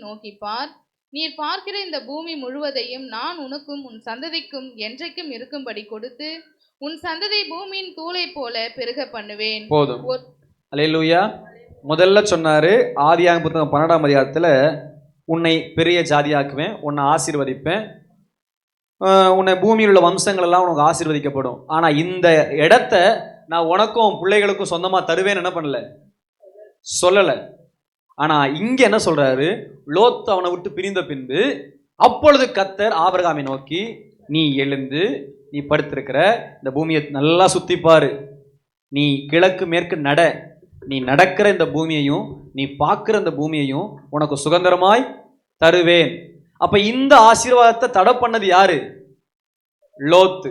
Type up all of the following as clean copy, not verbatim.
நோக்கி பார். நீர் பார்க்கிற இந்த பூமி முழுவதையும் நான் உனக்கும் உன் சந்ததிக்கும் என்றைக்கும் இருக்கும்படி கொடுத்து உன் சந்ததி பூமியின் தூளை போல பெருக பண்ணுவேன். போதும். அல்லேலூயா. முதல்ல சொன்னாரு ஆதியாகமம் புத்தகம் 12ஆம் அதிகாரத்துல, உன்னை பெரிய ஜாதியாக்குவேன், உன்னை ஆசீர்வதிப்பேன், உன்னை பூமியில் உள்ள வம்சங்கள் எல்லாம் உனக்கு ஆசீர்வதிக்கப்படும். ஆனா இந்த இடத்த நான் உனக்கும் பிள்ளைகளுக்கும் சொந்தமா தருவேன்னு என்ன பண்ணல, சொல்லல. ஆனா இங்க என்ன சொல்றாரு, லோத் அவனை விட்டு பிரிந்த பின்பு அப்பொழுது கர்த்தர் ஆபிரகாமை நோக்கி, நீ எழுந்து நீ படுத்திருக்கிற இந்த பூமியை நல்லா சுத்திப்பாரு, நீ கிழக்கு மேற்கு நட, நீ நடக்கிற இந்த பூமியையும் நீ பார்க்கிற இந்த பூமியையும் உனக்கு சுதந்திரமாய் தருவேன். அப்ப இந்த ஆசீர்வாதத்தை தடை பண்ணது யாரு? லோத்து.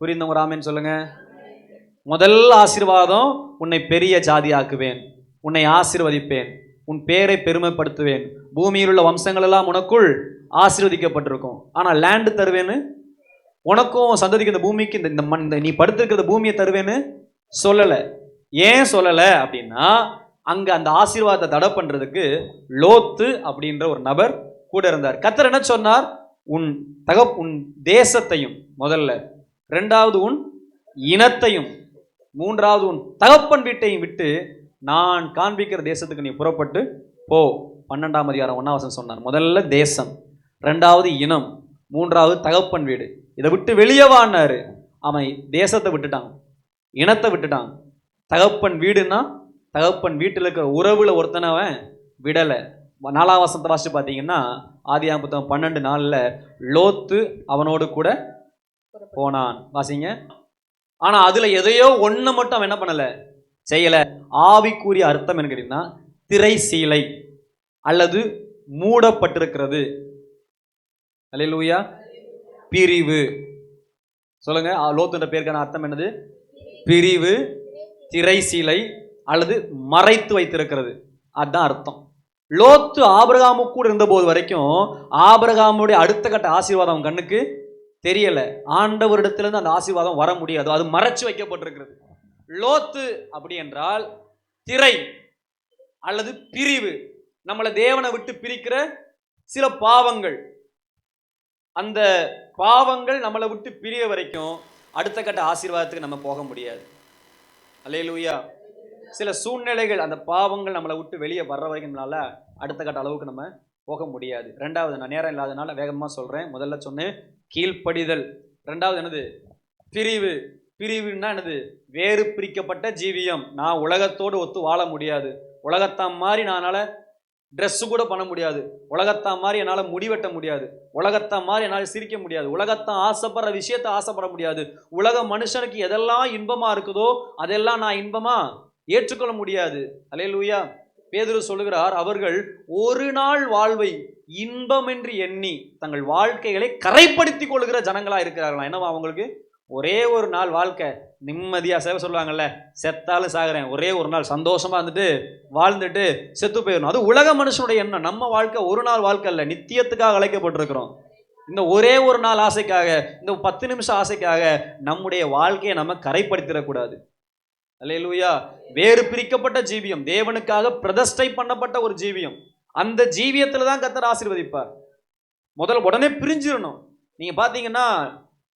புரிந்தவங்க ராமன் சொல்லுங்க. முதல் ஆசீர்வாதம், உன்னை பெரிய ஜாதியாக்குவேன், உன்னை ஆசீர்வதிப்பேன், உன் பேரை பெருமைப்படுத்துவேன், பூமியில் உள்ள வம்சங்கள் எல்லாம் உனக்குள் ஆசீர்வதிக்கப்பட்டிருக்கும். ஆனா லேண்டு தருவேன்னு, உனக்கும் சந்ததிக்கு இந்த பூமிக்கு இந்த நீ படுத்திருக்கிற பூமியை தருவேன்னு சொல்லல. ஏன் சொல்லல அப்படின்னா, அங்க அந்த ஆசீர்வாதத்தை தடை பண்றதுக்கு லோத்து அப்படின்ற ஒரு நபர் கூட இருந்தார். கர்த்தர் என்ன சொன்னார், உன் உன் தேசத்தையும் முதல்ல, இரண்டாவது உன் இனத்தையும், மூன்றாவது உன் தகப்பன் வீட்டையும் விட்டு நான் காண்பிக்கிற தேசத்துக்கு நீ புறப்பட்டு போ. 12ஆம் அதிகாரம் 1ஆம் வசனம் சொன்னார். முதல்ல தேசம், இரண்டாவது இனம், மூன்றாவது தகப்பன் வீடு. இதை விட்டு வெளியே வான்னாரு. அவன் தேசத்தை விட்டுட்டான், இனத்தை விட்டுட்டான். தகப்பன் வீடுன்னா தகப்பன் வீட்டில் இருக்கிற உறவுல ஒருத்தனை அவன் விடலை. 4ஆம் வசனத்தை வாசிச்சு பார்த்தீங்கன்னா, ஆதியாகமம் புத்தகம் 12:4 லோத்து அவனோடு கூட போனான். வாசிங்க. ஆனா அதுல எதையோ ஒண்ணு மட்டும் அவன் என்ன பண்ணல, செய்யல. ஆவிக்குரிய அர்த்தம் என்ன கேட்டீங்கன்னா, திரை சீலை அல்லது மூடப்பட்டிருக்கிறது. அல்லேலூயா. பிரிவு. சொல்லுங்க, லோத்துன்ற பேருக்கான அர்த்தம் என்னது? பிரிவு, திரை சீலை அல்லது மறைத்து வைத்திருக்கிறது. அதுதான் அர்த்தம். லோத்து ஆபிரகாமு கூட இருந்த போது வரைக்கும் ஆபிரகாமுடைய அடுத்த கட்ட ஆசீர்வாதம் அவன் கண்ணுக்கு தெரியல. ஆண்டவரிடத்திலிருந்து அந்த ஆசீர்வாதம் வர முடியாது, அது மறைச்சு வைக்கப்பட்டிருக்கிறது. லோத்து அப்படி என்றால் திரை அல்லது பிரிவு, நம்மளை தேவனை விட்டு பிரிக்கிற சில பாவங்கள். அந்த பாவங்கள் நம்மளை விட்டு பிரிய வரைக்கும் அடுத்த கட்ட ஆசீர்வாதத்துக்கு நம்ம போக முடியாது. அல்லேலூயா. சில சூழ்நிலைகள், அந்த பாவங்கள் நம்மளை விட்டு வெளியே வர்ற வரைக்கும் நம்மளால அடுத்த கட்ட அளவுக்கு நம்ம போக முடியாது. ரெண்டாவது, நான் நேரம் இல்லாதனால வேகமா சொல்றேன். முதல்ல சொன்னேன் கீழ்ப்படிதல். ரெண்டாவது என்னது? பிரிவு. பிரிவுன்னா என்னது? வேறு பிரிக்கப்பட்ட ஜீவியம். நான் உலகத்தோடு ஒத்து வாழ முடியாது, உலகத்தான் மாதிரி நான் ட்ரெஸ்ஸு கூட பண்ண முடியாது, உலகத்தான் மாதிரி என்னால் முடிவெட்ட முடியாது, உலகத்தான் மாதிரி என்னால் சிரிக்க முடியாது, உலகத்தான் ஆசைப்படுற விஷயத்தை ஆசைப்பட முடியாது, உலக மனுஷனுக்கு எதெல்லாம் இன்பமா இருக்குதோ அதெல்லாம் நான் இன்பமா ஏற்றுக்கொள்ள முடியாது. அல்லேலூயா. பேதுரு சொல்லுகிறார், அவர்கள் ஒரு நாள் வாழ்வை இன்பமென்று எண்ணி தங்கள் வாழ்க்கைகளை கரைப்படுத்திக் கொள்கிற ஜனங்களா இருக்கிறார்களா. என்னவா அவங்களுக்கு? ஒரே ஒரு நாள் வாழ்க்கை நிம்மதியா சேவை சொல்லுவாங்கல்ல, செத்தாலும் சாகிறேன், ஒரே ஒரு நாள் சந்தோஷமா இருந்துட்டு வாழ்ந்துட்டு செத்து போயிடணும். அது உலக மனுஷனுடைய எண்ணம். நம்ம வாழ்க்கை ஒரு நாள் வாழ்க்கை இல்லை, நித்தியத்துக்காக அழைக்கப்பட்டிருக்கிறோம். இந்த ஒரே ஒரு நாள் ஆசைக்காக, இந்த 10 நிமிஷம் ஆசைக்காக நம்முடைய வாழ்க்கையை நம்ம கரைப்படுத்திடக்கூடாது. அல்லேலூயா. வேறு பிரிக்கப்பட்ட ஜீவியம், தேவனுக்காக பிரதிஷ்டை பண்ணப்பட்ட ஒரு ஜீவியம். அந்த ஜீவியத்துல தான் கர்த்தர் ஆசீர்வதிப்பார். உடனே பிரிஞ்சிடணும். நீங்க பாத்தீங்கன்னா,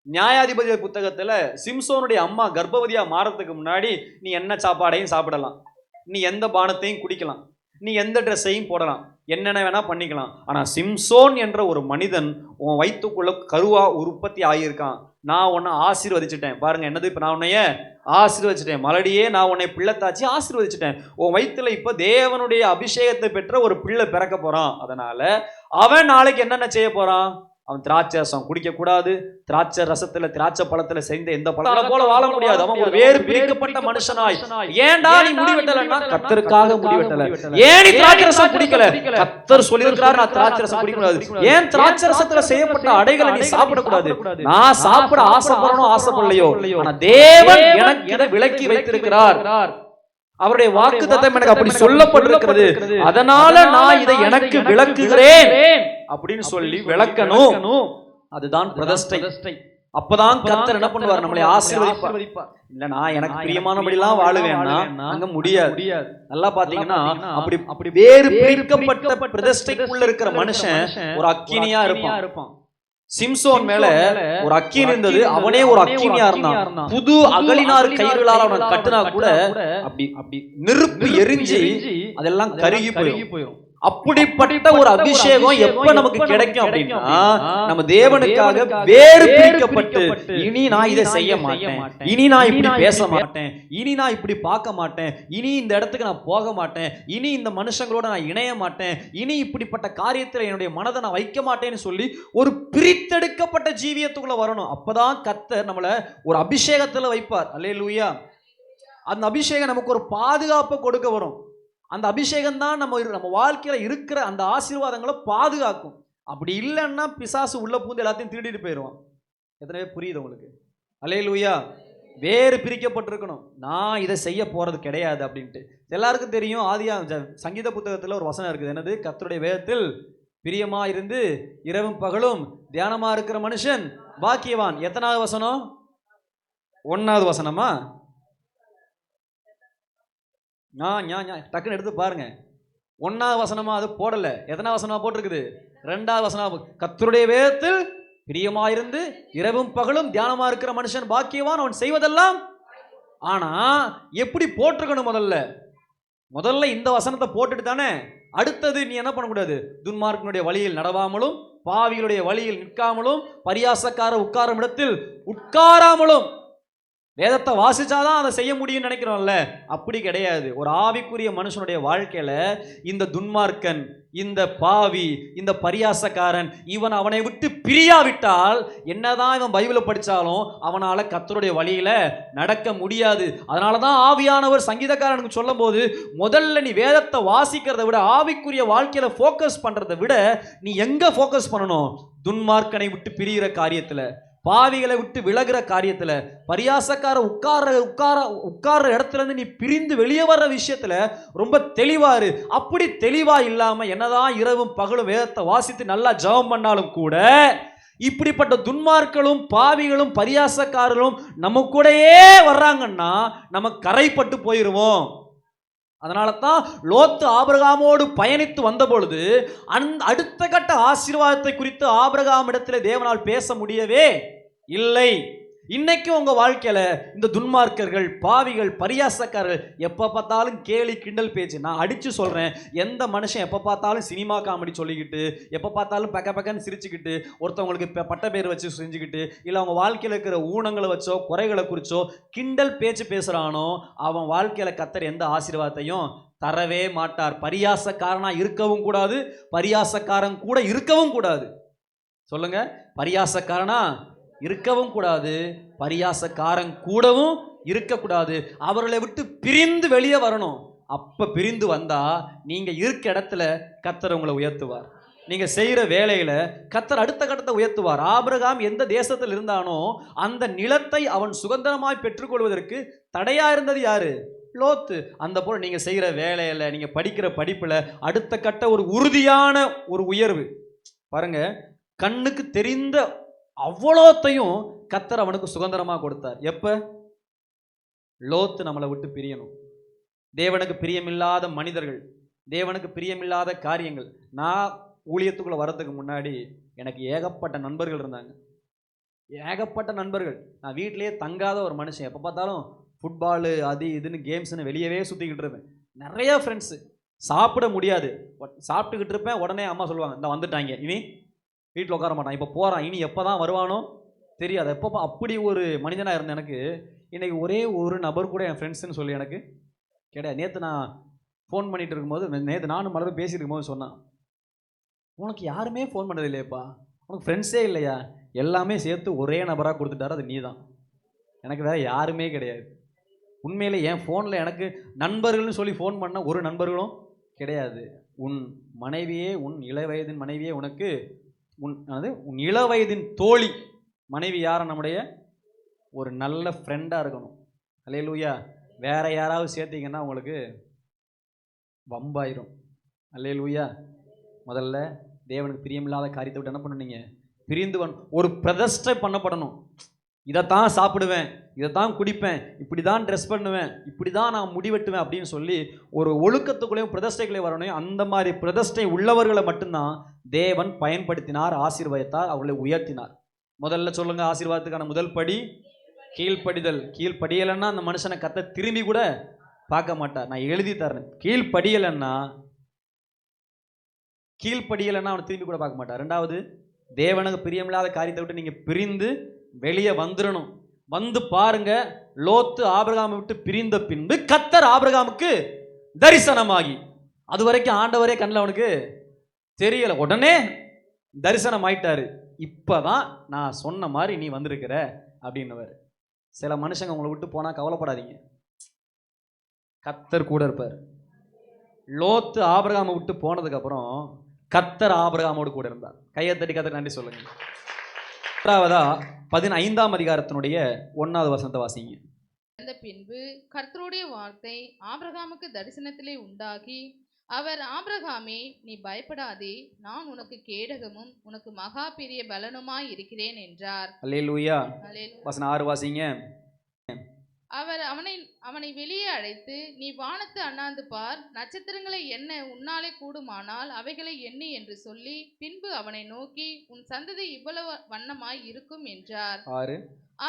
நியாயாதிபதி புத்தகத்துல சிம்சோனுடைய அம்மா கர்ப்பவதியா மாறதுக்கு முன்னாடி நீ என்ன சாப்பாடையும் சாப்பிடலாம், நீ எந்த பானத்தையும் குடிக்கலாம், நீ எந்த ட்ரெஸ்ஸையும் போடலாம், என்னென்ன வேணா பண்ணிக்கலாம். ஆனா சிம்சோன் என்ற ஒரு மனிதன் உன் வயிற்றுக்குள்ள கருவா உற்பத்தி ஆகியிருக்கான். நான் உன்னை ஆசீர்வதிச்சுட்டேன். பாருங்க என்னது, இப்ப நான் உன்னைய ஆசீர்வதிச்சுட்டேன், மலடியே நான் உன்னை பிள்ளைத்தாச்சி ஆசீர்வதிச்சுட்டேன். உன் வயிற்றுல இப்ப தேவனுடைய அபிஷேகத்தை பெற்ற ஒரு பிள்ளை பிறக்க போறான். அதனால அவன் நாளைக்கு என்னென்ன செய்ய போறான்? அவன் திராட்சை ரசம் குடிக்க கூடாது, திராட்சை ரசத்துல திராட்சை பழத்துல செய்த எந்த பழத்தை போல வாழ முடியாது. அவன் ஒரு வேறு பிரிக்கப்பட்ட மனுஷனாய். ஏன்டா நீ முடிவெட்டலன்னா, கர்த்தருக்காக முடிவெட்டல. ஏன் நீ திராட்சை ரசம் குடிக்கல? கர்த்தர் சொல்லியிருக்கிறார் நான் திராட்சை ரசம் குடிக்க கூடாது. ஏன் திராட்சை ரசத்துல செய்யப்பட்ட அடைகளை நீ சாப்பிடக்கூடாது? நான் சாப்பிட ஆசைப்படணும், ஆசைப்படலையோ, ஆனா தேவன் எனக்கு இதை விலக்கி வைத்திருக்கிறார். அவருடைய வாக்குத்தத்தம் எனக்கு அப்படி சொல்லப்பட்டிருக்கிறது, அதனால நான் இதை எனக்கு விளக்குகிறேன் அப்படின்னு சொல்லி விளக்கணும். அதுதான் பிரதிஷ்டை. அப்பதான் கர்த்தர் என்ன பண்ணுவார், நம்மளை ஆசீர்வதிப்பார். இல்ல நான் எனக்கு பிரியமானபடிலாம் வாழுவேன்னா அங்க முடியாது. நல்லா பாத்தீங்கன்னா அப்படி வேறு பிரிக்கப்பட்ட பிரதிஷ்டைக்குள்ள இருக்கிற மனுஷன் ஒரு அக்கினியா இருப்பான். சிம்சோன் மேல ஒரு அக்கினி இருந்தது, அவனே ஒரு அக்கினியா இருந்தான். புது அகலினார் கயிறுகளால் அவன் கட்டினா கூட அப்படி நெருப்பு எரிஞ்சு அதெல்லாம் கருகி போயிடும். அப்படிப்பட்ட ஒரு அபிஷேகம் எப்ப நமக்கு கிடைக்கும் அப்படின்னா, நம்ம தேவனுக்காக வேறு பிரிக்கப்பட்டு, இனி நான் இதை செய்ய மாட்டேன், இனி நான் இப்படி பேச மாட்டேன், இனி நான் இப்படி பார்க்க மாட்டேன், இனி இந்த இடத்துக்கு நான் போக மாட்டேன், இனி இந்த மனுஷங்களோட நான் இணைய மாட்டேன், இனி இப்படிப்பட்ட காரியத்தில் என்னுடைய மனதை நான் வைக்க மாட்டேன்னு சொல்லி ஒரு பிரித்தெடுக்கப்பட்ட ஜீவியத்துக்குள்ள வரணும். அப்பதான் கர்த்தர் நம்மள ஒரு அபிஷேகத்துல வைப்பார். அல்லேலூயா. அந்த அபிஷேகம் நமக்கு ஒரு பாதுகாப்பை கொடுக்க வரும். அந்த அபிஷேகம் தான் நம்ம வாழ்க்கையில இருக்கிற அந்த ஆசீர்வாதங்களை பாதுகாக்கும். அப்படி இல்லைன்னா பிசாசு உள்ள பூந்து எல்லாத்தையும் திருடிட்டு போயிடுவான். எத்தனை புரியுது உங்களுக்கு? அல்லேலூயா. வேறு பிரிக்கப்பட்டிருக்கணும். நான் இதை செய்ய போறது கிடையாது அப்படின்ட்டு. எல்லாருக்கும் தெரியும், ஆதியா சங்கீத புத்தகத்துல ஒரு வசனம் இருக்குது. என்னது? கர்த்தருடைய வேதத்தில் பிரியமா இருந்து இரவும் பகலும் தியானமா இருக்கிற மனுஷன் பாக்கியவான். எத்தனாவது வசனம்? 1வது வசனமா? டக்குன்னு எடுத்து பாருங்க. 1வது வசனமா? அது போடல. எத்தனாவது வசனமா போட்டிருக்குது? 2வது வசனம். கர்த்தருடைய வேதத்தில் பிரியமாயிருந்து இரவும் பகலும் தியானமா இருக்கிற மனுஷன் பாக்கியவான், அவன் செய்வதெல்லாம். ஆனா எப்படி போட்டிருக்கணும்? முதல்ல இந்த வசனத்தை போட்டுட்டு தானே அடுத்தது நீ என்ன பண்ணக்கூடாது? துன்மார்க்கனுடைய வழியில் நடவாமலும் பாவிகளுடைய வழியில் நிற்காமலும் பரியாசக்கார உட்காரும் இடத்தில் உட்காராமலும். வேதத்தை வாசிச்சாதான் அதை செய்ய முடியும்னு நினைக்கிறோம்ல, அப்படி கிடையாது. ஒரு ஆவிக்குரிய மனுஷனுடைய வாழ்க்கையில இந்த துன்மார்க்கன், இந்த பாவி, இந்த பரியாசக்காரன், இவன் அவனை விட்டு பிரியாவிட்டால் என்னதான் இவன் பைபிளை படிச்சாலும் அவனால கர்த்தருடைய வழியில நடக்க முடியாது. அதனாலதான் ஆவியானவர் சங்கீதக்காரனுக்கு சொல்லும் போது, முதல்ல நீ வேதத்தை வாசிக்கிறத விட ஆவிக்குரிய வாழ்க்கையில போக்கஸ் பண்றதை விட நீ எங்க போக்கஸ் பண்ணணும்? துன்மார்க்கனை விட்டு பிரிகிற காரியத்துல, பாவிகளை விட்டு விலகிற காரியத்துல, பரியாசக்கார உட்கார இடத்துல இருந்து நீ பிரிந்து வெளியே வர்ற விஷயத்துல ரொம்ப தெளிவாரு. அப்படி தெளிவா இல்லாம என்னதான் இரவும் பகலும் வேதத்தை வாசித்து நல்லா ஜெபம் பண்ணாலும் கூட இப்படிப்பட்ட துன்மார்களும் பாவிகளும் பரியாசக்காரர்களும் நம்ம கூடயே வர்றாங்கன்னா நம்ம கரைப்பட்டு போயிருவோம். அதனால தான் லோத்து ஆபிரகாமோடு பயணித்து வந்த பொழுது அடுத்த கட்ட ஆசீர்வாதத்தை குறித்து ஆபிரகாம் இடத்துல தேவனால் பேச முடியவே இல்லை. இன்னைக்கு உங்க வாழ்க்கையில இந்த துன்மார்க்கர்கள், பாவிகள், பரியாசக்காரர்கள் எப்ப பார்த்தாலும் கேலி கிண்டல் பேச்சு. நான் அடிச்சு சொல்றேன், எந்த மனுஷன் எப்ப பார்த்தாலும் சினிமா காமெடி சொல்லிக்கிட்டு, எப்ப பார்த்தாலும் பக்க பக்கன்னு சிரிச்சுக்கிட்டு, ஒருத்தவங்களுக்கு பட்ட பேர் வச்சு செஞ்சுக்கிட்டு, இல்ல அவங்க வாழ்க்கையில இருக்கிற ஊனங்களை வச்சோ குறைகளை குறிச்சோ கிண்டல் பேச்சு பேசுறானோ, அவன் வாழ்க்கையில கர்த்தர் எந்த ஆசீர்வாதத்தையும் தரவே மாட்டார். பரியாசக்காரனா இருக்கவும் கூடாது, பரியாசக்காரன் கூட இருக்கவும் கூடாது. சொல்லுங்க, பரியாசக்காரனா இருக்கவும் கூடாது, பரியாசக்காரன் கூடவும் இருக்கக்கூடாது. அவர்களை விட்டு பிரிந்து வெளியே வரணும். அப்ப பிரிந்து வந்தா நீங்க இருக்க இடத்துல கர்த்தர் உங்களை உயர்த்துவார். நீங்க செய்யற வேலையில கர்த்தர் அடுத்த கட்டத்தை உயர்த்துவார். ஆபிரகாம் எந்த தேசத்தில் இருந்தானோ அந்த நிலத்தை அவன் சுதந்திரமாய் பெற்றுக்கொள்வதற்கு தடையா இருந்தது யாரு? லோத்து. அந்த போல நீங்க செய்யற வேலையில, நீங்க படிக்கிற படிப்புல அடுத்த கட்ட ஒரு உறுதியான ஒரு உயர்வு பாருங்க. கண்ணுக்கு தெரிந்த அவ்வளோத்தையும் கர்த்தர் அவனுக்கு சுதந்திரமா கொடுத்தார். எப்ப? லோத்து நம்மளை விட்டு பிரியணும். தேவனுக்கு பிரியமில்லாத மனிதர்கள், தேவனுக்கு பிரியமில்லாத காரியங்கள். நான் ஊழியத்துக்குள்ள வர்றதுக்கு முன்னாடி எனக்கு ஏகப்பட்ட நண்பர்கள் இருந்தாங்க, ஏகப்பட்ட நண்பர்கள். நான் வீட்டிலேயே தங்காத ஒரு மனுஷன். எப்போ பார்த்தாலும் ஃபுட்பாலு அது இதுன்னு கேம்ஸ்ன்னு வெளியவே சுற்றிக்கிட்டு இருப்பேன். நிறைய ஃப்ரெண்ட்ஸு. சாப்பிட முடியாது, சாப்பிட்டுக்கிட்டு இருப்பேன். உடனே அம்மா சொல்லுவாங்க, இந்த வந்துட்டாங்க, இனி வீட்டில் உட்கார மாட்டான், இப்போ போகிறான், இனி எப்போ தான் வருவானோ தெரியாது. எப்போ அப்படி ஒரு மனிதனாக இருந்தேன். எனக்கு இன்றைக்கி ஒரே ஒரு நபர் கூட என் ஃப்ரெண்ட்ஸுன்னு சொல்லி எனக்கு கிடையாது. நேற்று நான் ஃபோன் பண்ணிகிட்டு இருக்கும்போது, நேற்று நானும் மலரும் பேசிட்டு இருக்கும்போது சொன்னான், உனக்கு யாருமே ஃபோன் பண்ணுறது இல்லையப்பா, உனக்கு ஃப்ரெண்ட்ஸே இல்லையா? எல்லாமே சேர்த்து ஒரே நபராக கொடுத்துட்டாரு, அது நீ தான். எனக்கு வேறு யாருமே கிடையாது. உண்மையிலே என் ஃபோனில் எனக்கு நண்பர்கள்னு சொல்லி ஃபோன் பண்ண ஒரு நண்பர்களும் கிடையாது. உன் மனைவியே, உன் இளவயதின் மனைவியே உனக்கு உன் இளவயதின் தோழி மனைவி யார? நம்முடைய ஒரு நல்ல ஃப்ரெண்டாக இருக்கணும். அல்லேலூயா. வேற யாராவது சேர்த்தீங்கன்னா உங்களுக்கு வம்பாயிரும். அல்லேலூயா. முதல்ல தேவனுக்கு பிரியமில்லாத காரியத்தை விட்டு என்ன பண்ணணும்? நீங்கள் பிரிந்து ஒரு பிரதிஷ்டை பண்ணப்படணும். இதைத்தான் சாப்பிடுவேன், இதைத்தான் குடிப்பேன், இப்படி தான் ட்ரெஸ் பண்ணுவேன், இப்படி தான் நான் முடிவெட்டுவேன் அப்படின்னு சொல்லி ஒரு ஒழுக்கத்துக்குள்ளேயும் பிரதிஷ்டைக்குள்ளே வரணும். அந்த மாதிரி பிரதிஷ்டை உள்ளவர்களை மட்டும்தான் தேவன் பயன்படுத்தினார், ஆசீர்வதித்தார், அவர்களை உயர்த்தினார். முதல்ல சொல்லுங்க, ஆசீர்வாதத்துக்கான முதல் படி கீழ்ப்படிதல். கீழ்ப்படியலைன்னா அந்த மனுஷனை கத்த திரும்பி கூட பார்க்க மாட்டார். நான் எழுதி தரேன், கீழ்ப்படியலைன்னா அவனை திரும்பி கூட பார்க்க மாட்டார். ரெண்டாவது, தேவனுக்கு பிரியமில்லாத காரியத்தை விட்டு நீங்க பிரிந்து வெளியே வந்துடணும். வந்து பாருங்க, லோத்து ஆபிரகாமை விட்டு பிரிந்த பின்பு கர்த்தர் ஆபிரகாமுக்கு தரிசனமாகி, அது வரைக்கும் ஆண்டவரே கண்ணில் அவனுக்கு தெரியல, உடனே தரிசனம் ஆயிட்டாரு. இப்பதான் நான் சொன்ன மாதிரி நீ வந்திருக்கிற அப்படின்னவர். சில மனுஷங்க உங்களை விட்டு போனா கவலைப்படாதீங்க, கர்த்தர் கூட இருப்பார். லோத்து ஆபிரகாமை விட்டு போனதுக்கு அப்புறம் கர்த்தர் ஆபிரகாமோடு கூட இருந்தார். கையை தட்டி கர்த்தருக்கு நன்றி சொல்லுங்க. மூன்றாவதா 15ஆம் அதிகாரத்தினுடைய 1வது வசனத்தை வாசிங்க. அந்த பின்பு கர்த்தருடைய வார்த்தை ஆபிரகாமுக்கு தரிசனத்திலே உண்டாகி, அவர், ஆபிரகாமே, நீ பயப்படாதே, நான் உனக்கு கேடகமும் உனக்கு மகா பெரிய பலனுமாய் இருக்கிறேன் என்றார். அல்லேலூயா. வசனம் 6 வாசிங்க. அவர் அவனை வெளியே அழைத்து, நீ வானத்து அண்ணாந்து பார், நட்சத்திரங்களை எண்ண உன்னாலே கூடுமானால் அவைகளை எண்ணி என்று சொல்லி, பின்பு அவனை நோக்கி, உன் சந்ததி இவ்வளவு வண்ணமாய் இருக்கும் என்றார். 6.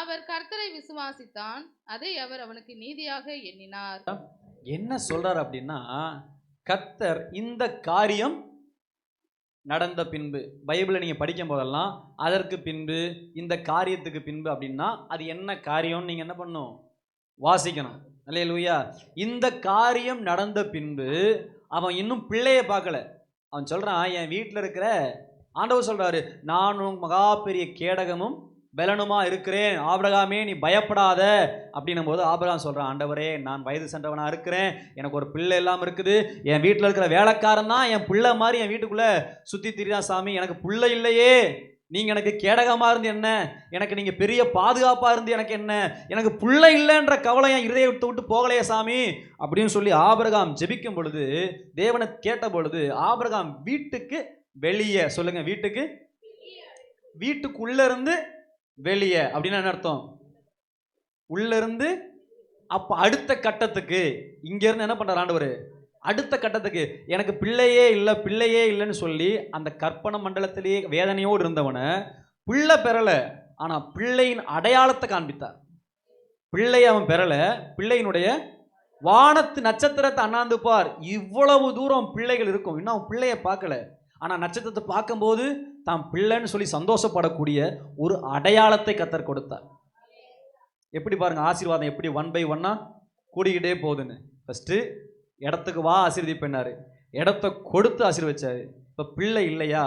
அவர் கர்த்தரை விசுவாசித்தான், அதை அவர் அவனுக்கு நீதியாக எண்ணினார். என்ன சொல்றார் அப்படின்னா, கர்த்தர் இந்த காரியம் நடந்த பின்பு, பைபிளை நீங்க படிக்கும் போதெல்லாம் அதற்கு பின்பு, இந்த காரியத்துக்கு பின்பு அப்படின்னா அது என்ன காரியம் நீங்க என்ன பண்ணும், வாசிக்கணும். அல்லேலூயா. இந்த காரியம் நடந்த பின்பு அவன் இன்னும் பிள்ளைய பார்க்கல. அவன் சொல்றான், என் வீட்டில் இருக்கிற ஆண்டவர் சொல்றாரு, நானும் மகா பெரிய கேடகமும் பலனுமா இருக்கிறேன், ஆபிரகாமே நீ பயப்படாத அப்படின்னும் போது ஆபிரகாம் சொல்றான், ஆண்டவரே நான் வயது சென்றவனா இருக்கிறேன், எனக்கு ஒரு பிள்ளை எல்லாம் இருக்குது, என் வீட்டில் இருக்கிற வேலைக்காரன் தான் என் பிள்ளை மாதிரி என் வீட்டுக்குள்ள சுத்தி திரியான் சாமி, எனக்கு பிள்ளை இல்லையே, நீங்க எனக்கு கேடகமா இருந்து என்ன, எனக்கு நீங்க பெரிய பாதுகாப்பா இருந்து எனக்கு என்ன, எனக்கு பிள்ளை இல்லைன்ற கவலை என் இருதய விட்டு போகலையே சாமி அப்படின்னு சொல்லி ஆபிரகாம் ஜெபிக்கும் பொழுது, தேவனை கேட்ட பொழுது, ஆபிரகாம் வீட்டுக்கு வெளியே, சொல்லுங்க, வீட்டுக்குள்ள இருந்து வெளியே அப்படின்னா என்ன அர்த்தம், உள்ள இருந்து. அப்ப அடுத்த கட்டத்துக்கு இங்க இருந்து என்ன பண்றாரு ஆண்டவர், அடுத்த கட்டத்துக்கு, எனக்கு பிள்ளையே இல்லைன்னு சொல்லி அந்த கற்பனை மண்டலத்திலேயே வேதனையோடு இருந்தவனை பிள்ளை பெறல, ஆனா பிள்ளையின் அடையாளத்தை காண்பித்தார். பிள்ளையை அவன் பெறல, பிள்ளையினுடைய வானத்து நட்சத்திரத்தை அண்ணாந்து பார், இவ்வளவு தூரம் பிள்ளைகள் இருக்கும், இன்னும் அவன் பிள்ளைய பார்க்கல, ஆனா நட்சத்திரத்தை பார்க்கும்போது தான் பிள்ளைன்னு சொல்லி சந்தோஷப்படக்கூடிய ஒரு அடையாளத்தை கர்த்தர் கொடுத்தார். எப்படி பாருங்க, ஆசீர்வாதம் எப்படி 1 by 1 கூடிக்கிட்டே போகுதுன்னு. ஃபர்ஸ்ட் இடத்துக்கு வா ஆசீர்வதிப்பேனாரு, இடத்த கொடுத்து ஆசீர்வதிச்சாரு. இப்ப பிள்ளை இல்லையா,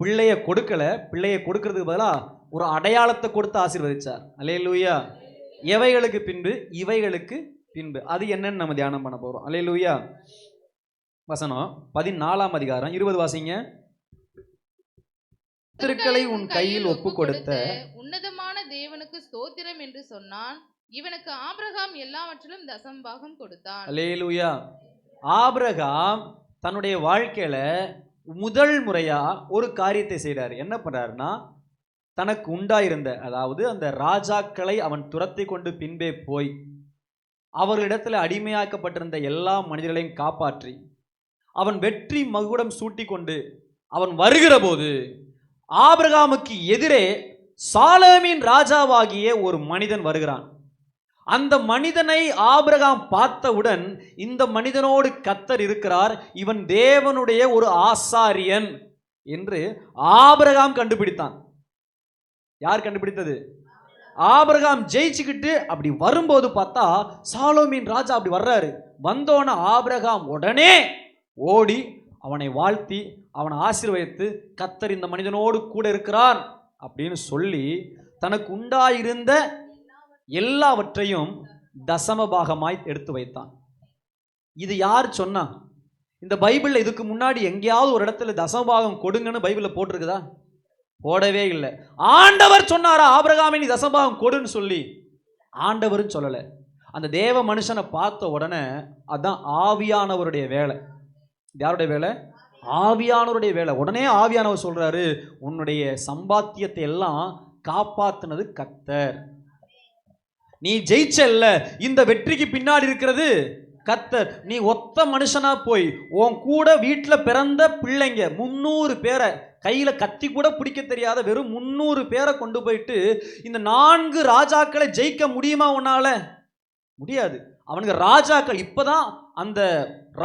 பிள்ளைய கொடுக்கல, பிள்ளைய கொடுக்கறதுக்கு பதிலா ஒரு அடையாளத்தை கொடுத்து ஆசீர்வதிச்சார். அல்லேலூயா. எவைகளுக்கு பின்பு, இவைகளுக்கு பின்பு, அது என்னன்னு நம்ம தியானம் பண்ண போறோம். அல்லேலூயா. வசனம் 14ஆம் அதிகாரம் 20 வாசிங்க. திருக்களை உன் கையில் ஒப்பு கொடுத்த உன்னதமான தேவனுக்கு ஸ்தோத்திரம் என்று சொன்னான். இவனுக்கு ஆபிரகாம் எல்லாவற்றிலும் தசம்பாகம் கொடுத்தான். அல்லேலூயா. ஆபிரகாம் தன்னுடைய வாழ்க்கையில முதல் முறையா ஒரு காரியத்தை செய்றாரு. என்ன பண்றாருன்னா, தனக்கு உண்டாயிருந்த, அதாவது அந்த ராஜாக்களை அவன் துரத்தி கொண்டு பின்பே போய் அவர்களிடத்துல அடிமையாக்கப்பட்டிருந்த எல்லா மனிதர்களையும் காப்பாற்றி அவன் வெற்றி மகுடம் சூட்டி கொண்டு அவன் வருகிற போது, ஆபிரகாமுக்கு எதிரே சாலேமின் ராஜாவாகிய ஒரு மனிதன் வருகிறான். அந்த மனிதனை ஆபிரகாம் பார்த்தவுடன், இந்த மனிதனோடு கர்த்தர் இருக்கிறார், இவன் தேவனுடைய ஒரு ஆசாரியன் என்று ஆபிரகாம் கண்டுபிடித்தான். யார் கண்டுபிடித்தது? ஆபிரகாம் ஜெயிச்சுக்கிட்டு அப்படி வரும்போது பார்த்தா சாலோமின் ராஜா அப்படி வர்றாரு. வந்தோன ஆபிரகாம் உடனே ஓடி அவனை வாழ்த்தி அவனை ஆசீர்வதித்து, கர்த்தர் இந்த மனிதனோடு கூட இருக்கிறார் அப்படின்னு சொல்லி தனக்கு உண்டாயிருந்த எல்லாவற்றையும் தசமபாகமாய் எடுத்து வைத்தான். இது யார் சொன்னா? இந்த பைபிள்ல இதுக்கு முன்னாடி எங்கேயாவது ஒரு இடத்துல தசமபாகம் கொடுங்கன்னு பைபிள்ல போட்டிருக்குதா? போடவே இல்லை. ஆண்டவர் சொன்னாரா ஆபிரகாமே நீ தசமபாகம் கொடுன்னு சொல்லி? ஆண்டவரும் சொல்லல. அந்த தேவ மனுஷனை பார்த்த உடனே அதான் ஆவியானவருடைய வேலை. யாருடைய வேலை? ஆவியானவருடைய வேலை. உடனே ஆவியானவர் சொல்றாரு, உன்னுடைய சம்பாத்தியத்தை எல்லாம் காப்பாத்துனது கர்த்தர், நீ ஜெயிச்சல்ல, இந்த வெற்றிக்கு பின்னாடி இருக்கிறது கர்த்தர். நீ ஒத்த மனுஷனா போய் உன் கூட வீட்டில் பிறந்த பிள்ளைங்க 300 பேரை, கையில கத்தி கூட பிடிக்க தெரியாத வெறும் 300 பேரை கொண்டு போயிட்டு இந்த 4 ராஜாக்களை ஜெயிக்க முடியுமா உன்னால? முடியாது. அவனுக்கு ராஜாக்கள் இப்பதான் அந்த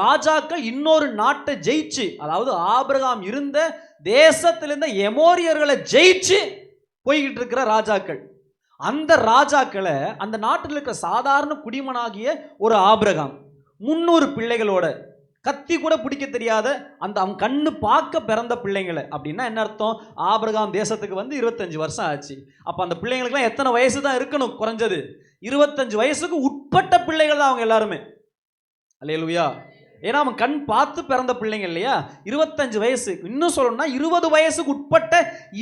ராஜாக்கள் இன்னொரு நாட்டை ஜெயிச்சு, அதாவது ஆபிரகாம் இருந்த தேசத்திலிருந்த எமோரியர்களை ஜெயிச்சு போய்கிட்டு இருக்கிற ராஜாக்கள். அந்த ராஜாக்களை அந்த நாட்டில் இருக்கிற சாதாரண குடிமனாகிய ஒரு ஆபிரகாம் 300 பிள்ளைகளோட, கத்தி கூட பிடிக்க தெரியாத அந்த அவன் கண்ணு பார்க்க பிறந்த பிள்ளைங்களை. அப்படின்னா என்ன அர்த்தம்? ஆபிரகாம் தேசத்துக்கு வந்து 25 வருஷம் ஆச்சு. அப்போ அந்த பிள்ளைங்களுக்குலாம் எத்தனை வயசு தான் இருக்கணும்? குறைஞ்சது 25 வயசுக்கு உட்பட்ட பிள்ளைகள் தான் அவங்க எல்லாருமே. அல்லேலூயா. ஏன்னா அவன் கண் பார்த்து பிறந்த பிள்ளைங்க இல்லையா? 25 வயசு, இன்னும் சொல்லணும்னா 20 வயசுக்கு உட்பட்ட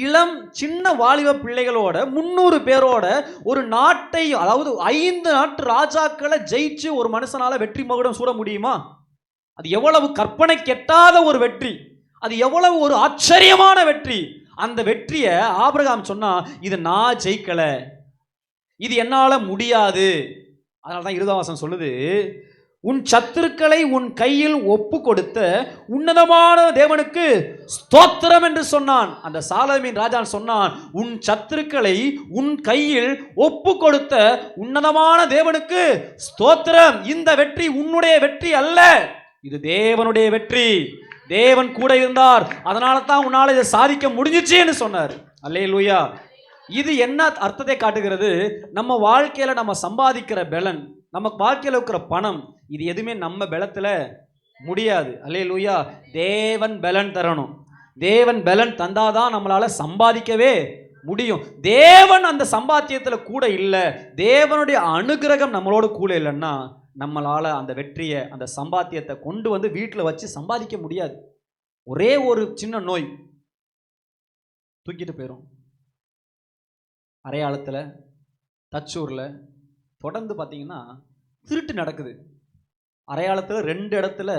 இளம் சின்ன வாலிப பிள்ளைகளோட 300 பேரோட ஒரு நாட்டை, அதாவது 5 நாட்டு ராஜாக்களை ஜெயிச்சு ஒரு மனுஷனால வெற்றி மகுடம் சூட முடியுமா? அது எவ்வளவு கற்பனை கெட்டாத ஒரு வெற்றி, அது எவ்வளவு ஒரு ஆச்சரியமான வெற்றி. அந்த வெற்றியை ஆபிரகாம் சொன்னா, இது நான் ஜெயிக்கல, இது என்னால முடியாது. அதனால தான் 20ஆம் வசனம் சொல்லுது, உன் சத்துருக்களை உன் கையில் ஒப்பு கொடுத்த உன்னதமான தேவனுக்கு ஸ்தோத்திரம் என்று சொன்னான். அந்த சாலமீன் ராஜா சொன்னான், உன் சத்துருக்களை உன் கையில் ஒப்பு கொடுத்த உன்னதமான தேவனுக்கு ஸ்தோத்திரம். இந்த வெற்றி உன்னுடைய வெற்றி அல்ல, இது தேவனுடைய வெற்றி. தேவன் கூட இருந்தார், அதனால தான் உன்னால இதை சாதிக்க முடிஞ்சிச்சுன்னு சொன்னார். அல்லேலூயா. இது என்ன அர்த்தத்தை காட்டுகிறது? நம்ம வாழ்க்கையில நம்ம சம்பாதிக்கிற பலன், நம்ம வாழ்க்கையில் இருக்கிற பணம், இது எதுவுமே நம்ம பலத்துல முடியாது. அல்லேலூயா. தேவன் பலன் தரணும். தேவன் பலன் தந்தாதான் நம்மளால சம்பாதிக்கவே முடியும். தேவன் அந்த சம்பாத்தியத்துல கூட இல்லை, தேவனுடைய அனுகிரகம் நம்மளோட கூட இல்லைன்னா நம்மளால அந்த வெற்றியை, அந்த சம்பாத்தியத்தை கொண்டு வந்து வீட்டில் வச்சு சம்பாதிக்க முடியாது. ஒரே ஒரு சின்ன நோய் தூக்கிட்டு போயிடும். அரையாளத்தில், தச்சூரில் தொடர்ந்து பார்த்தீங்கன்னா திருட்டு நடக்குது. அரையாளத்தில் 2 இடத்துல,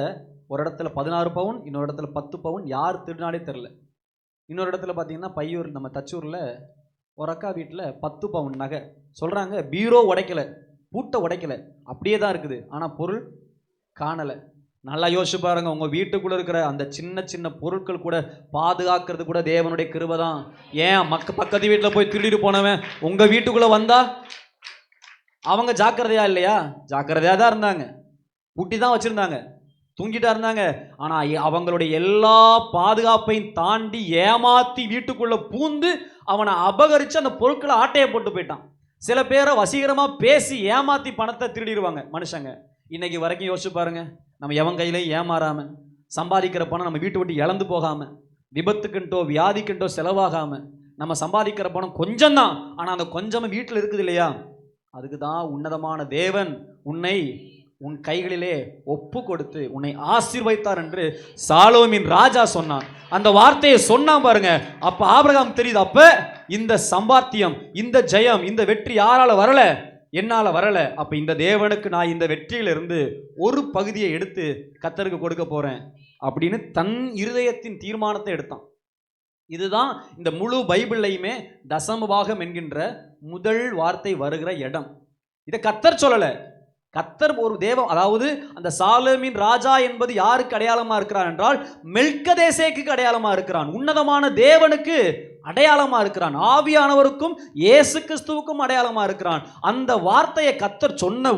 ஒரு இடத்துல 16 பவுன், இன்னொரு இடத்துல 10 பவுன், யார் திருடினாலே தெரில. இன்னொரு இடத்துல பார்த்தீங்கன்னா பையூர், நம்ம தச்சூரில் ஒரு அக்கா வீட்டில் 10 பவுன் நகை. சொல்கிறாங்க பீரோ உடைக்கலை, பூட்டை உடைக்கலை, அப்படியே தான் இருக்குது, ஆனால் பொருள் காணலை. நல்லா யோசிச்சு பாருங்க, உங்கள் வீட்டுக்குள்ளே இருக்கிற அந்த சின்ன சின்ன பொருட்கள் கூட பாதுகாக்கிறது கூட தேவனுடைய கிருபை தான். ஏன் பக்கத்து வீட்டில் போய் திருடிட்டு போனவன் உங்கள் வீட்டுக்குள்ளே வந்தா அவங்க ஜாக்கிரதையா இல்லையா? ஜாக்கிரதையாக தான் இருந்தாங்க, பூட்டி தான் வச்சுருந்தாங்க, தூங்கிட்டா இருந்தாங்க. ஆனால் அவங்களுடைய எல்லா பாதுகாப்பையும் தாண்டி ஏமாற்றி வீட்டுக்குள்ளே பூந்து அவனை அபகரித்து அந்த பொருட்களை ஆட்டையை போட்டு போயிட்டான். சில பேரை வசீகரமாக பேசி ஏமாற்றி பணத்தை திருடிடுவாங்க மனுஷங்க. இன்னைக்கு வரைக்கும் யோசிச்சு பாருங்க, நம்ம எவன் கையிலையும் ஏமாறாமல் சம்பாதிக்கிற பணம் நம்ம வீட்டு விட்டு இழந்து போகாமல், விபத்துக்குன்ட்டோ வியாதிக்குன்ட்டோ செலவாகாமல் நம்ம சம்பாதிக்கிற பணம் கொஞ்சம் தான், ஆனால் அந்த கொஞ்சம் வீட்டில் இருக்குது இல்லையா? அதுக்கு தான் உன்னதமான தேவன் உன்னை உன் கைகளிலே ஒப்பு கொடுத்து உன்னை ஆசீர்வதித்தார் என்று சாலோமின் ராஜா சொன்னான். அந்த வார்த்தையை சொன்னான் பாருங்க. அப்ப ஆபிரகாம் தெரியுது, அப்ப இந்த சம்பாத்தியம், இந்த ஜெயம், இந்த வெற்றி யாரால வரல? என்னால வரல. அப்ப இந்த தேவனுக்கு நான் இந்த வெற்றியிலிருந்து ஒரு பகுதியை எடுத்து கர்த்தருக்கு கொடுக்க போறேன் அப்படின்னு தன் இருதயத்தின் தீர்மானத்தை எடுத்தான். இதுதான் இந்த முழு பைபிள்லையுமே தசமபாகம் என்கின்ற முதல் வார்த்தை வருகிற இடம். இதை கர்த்தர் சொல்லல, கர்த்தர் ஒரு தேவம், அதாவது அந்த சாலோமின் ராஜா என்பது யாருக்கு அடையாளமா இருக்கிறான் என்றால் மெல்கிதேசேக்குக்கு அடையாளமா இருக்கிறான், உன்னதமான தேவனுக்கு அடையாளமா இருக்கிறான், ஆவியானவருக்கும் இயேசு கிறிஸ்துவுக்கும் அடையாளமா இருக்கிறான். அந்த வார்த்தையை கர்த்தர் சொன்ன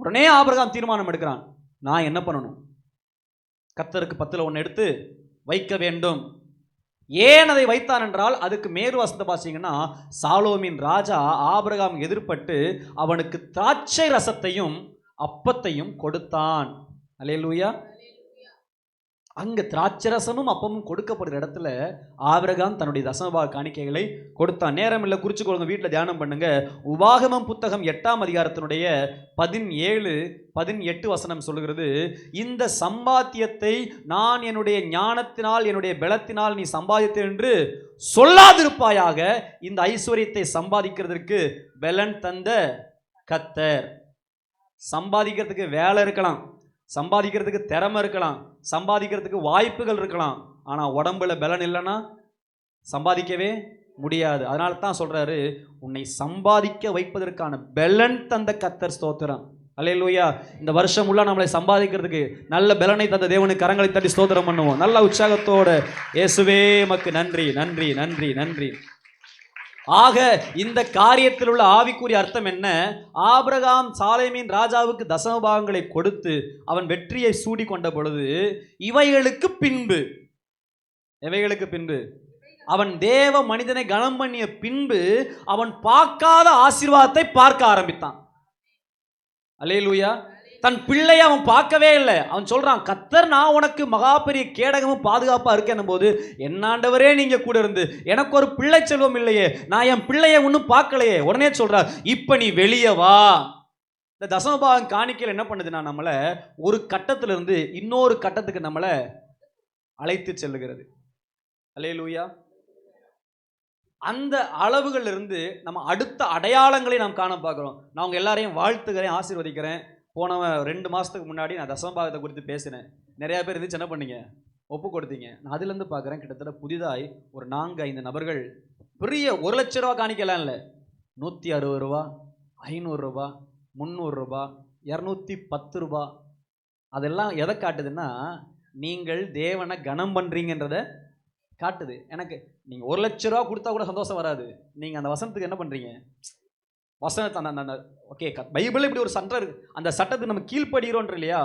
உடனே ஆபிரகாம் தீர்மானம் எடுக்கிறான், நான் என்ன பண்ணணும்? கர்த்தருக்கு 10ல் 1 எடுத்து வைக்க வேண்டும். ஏன் அதை வைத்தான் என்றால் அதுக்கு மேறு வசனத்தை பார்த்தீங்கன்னா, சாலோமின் ராஜா ஆபிரகாம் எதிர்பட்டு அவனுக்கு திராட்சை ரசத்தையும் அப்பத்தையும் கொடுத்தான். அல்லேலூயா. அங்க திராட்சை ரசமும் அப்பமும் கொடுக்கப்படுற இடத்துல ஆபிரகாம் தன்னுடைய தசமபாக காணிக்கைகளை கொடுத்தான். நேரம் இல்லை, குறிச்சு கொள்ளுங்க, வீட்டில் தியானம் பண்ணுங்க. உபாகமம் புத்தகம் 8ஆம் அதிகாரத்தினுடைய 17, 18 வசனம் சொல்லுகிறது, இந்த சம்பாத்தியத்தை நான் என்னுடைய ஞானத்தினால் என்னுடைய பலத்தினால் நீ சம்பாதித்தேன் என்று சொல்லாதிருப்பாயாக. இந்த ஐஸ்வர்யத்தை சம்பாதிக்கிறதுக்கு பலன் தந்த கர்த்தர். சம்பாதிக்கிறதுக்கு வேலை இருக்கலாம், சம்பாதிக்கிறதுக்கு திறமை இருக்கலாம், சம்பாதிக்கிறதுக்கு வாய்ப்புகள் இருக்கலாம், ஆனால் உடம்புல பலன் இல்லைன்னா சம்பாதிக்கவே முடியாது. அதனால தான் சொல்றாரு, உன்னை சம்பாதிக்க வைப்பதற்கான பெலன் தந்த கர்த்தர் ஸ்தோத்திரம். அல்லேலூயா. இந்த வருஷம் உள்ள நம்மளை சம்பாதிக்கிறதுக்கு நல்ல பெலனை தந்த தேவனுக்கு கரங்களை தட்டி ஸ்தோத்திரம் பண்ணுவோம். நல்ல உற்சாகத்தோட, இயேசுவே உமக்கு நன்றி நன்றி நன்றி நன்றி. ஆக இந்த காரியத்தில் உள்ள ஆவிக்குரிய அர்த்தம் என்ன? ஆபிரகாம் சாலேமின் ராஜாவுக்கு தசம பாகங்களை கொடுத்து அவன் வெற்றியை சூடி கொண்ட பொழுது இவைகளுக்கு பின்பு அவன் தேவ மனிதனை கனம் பண்ணிய பின்பு அவன் பார்க்காத ஆசீர்வாதத்தை பார்க்க ஆரம்பித்தான். அல்லேலூயா. தன் பிள்ளையை அவன் பார்க்கவே இல்லை. அவன் சொல்றான், கர்த்தர் நான் உனக்கு மகா பெரிய கேடகமும் பாதுகாப்பா இருக்கேன் போது என்னாண்டவரே நீங்க கூட இருந்து எனக்கு ஒரு பிள்ளை செல்வம் இல்லையே, நான் என் பிள்ளைய ஒன்றும் பார்க்கலையே. உடனே சொல்றார், இப்ப நீ வெளியே வா. இந்த தசமபாகம் காணிக்கையில் என்ன பண்ணுதுன்னா, நம்மளை ஒரு கட்டத்துல இருந்து இன்னொரு கட்டத்துக்கு நம்மளை அழைத்து செல்லுகிறது. அல்லேலூயா. அந்த அளவுகள் இருந்து நம்ம அடுத்த அடையாளங்களை நாம் காண பார்க்கிறோம். நான் உங்க எல்லாரையும் வாழ்த்துக்கிறேன், ஆசீர்வதிக்கிறேன். போன 2 மாதத்துக்கு முன்னாடி நான் தசமபாகத்தை குறித்து பேசினேன். நிறையா பேர் இருந்துச்சு, என்ன பண்ணீங்க, ஒப்பு கொடுத்தீங்க. நான் அதுலேருந்து பார்க்குறேன், கிட்டத்தட்ட புதிதாய் ஒரு 4-5 நபர்கள் பெரிய 1 லட்ச ரூபா காணிக்கலாம் இல்லை, 160 ரூபா, 500 ரூபா, 300 ரூபா, 210 ரூபா. அதெல்லாம் எதை காட்டுதுன்னா, நீங்கள் தேவனை கனம் பண்ணுறீங்கன்றதை காட்டுது. எனக்கு நீங்கள் 1 லட்ச ரூபா கொடுத்தா கூட சந்தோஷம் வராது. நீங்கள் அந்த வசனத்துக்கு என்ன பண்ணுறீங்க, வசனத்தை அந்த ஓகே பைபிள் இப்படி ஒரு சட்டம் இருக்கு, அந்த சட்டத்துக்கு நம்ம கீழ்ப்படுகிறோன்ற இல்லையா,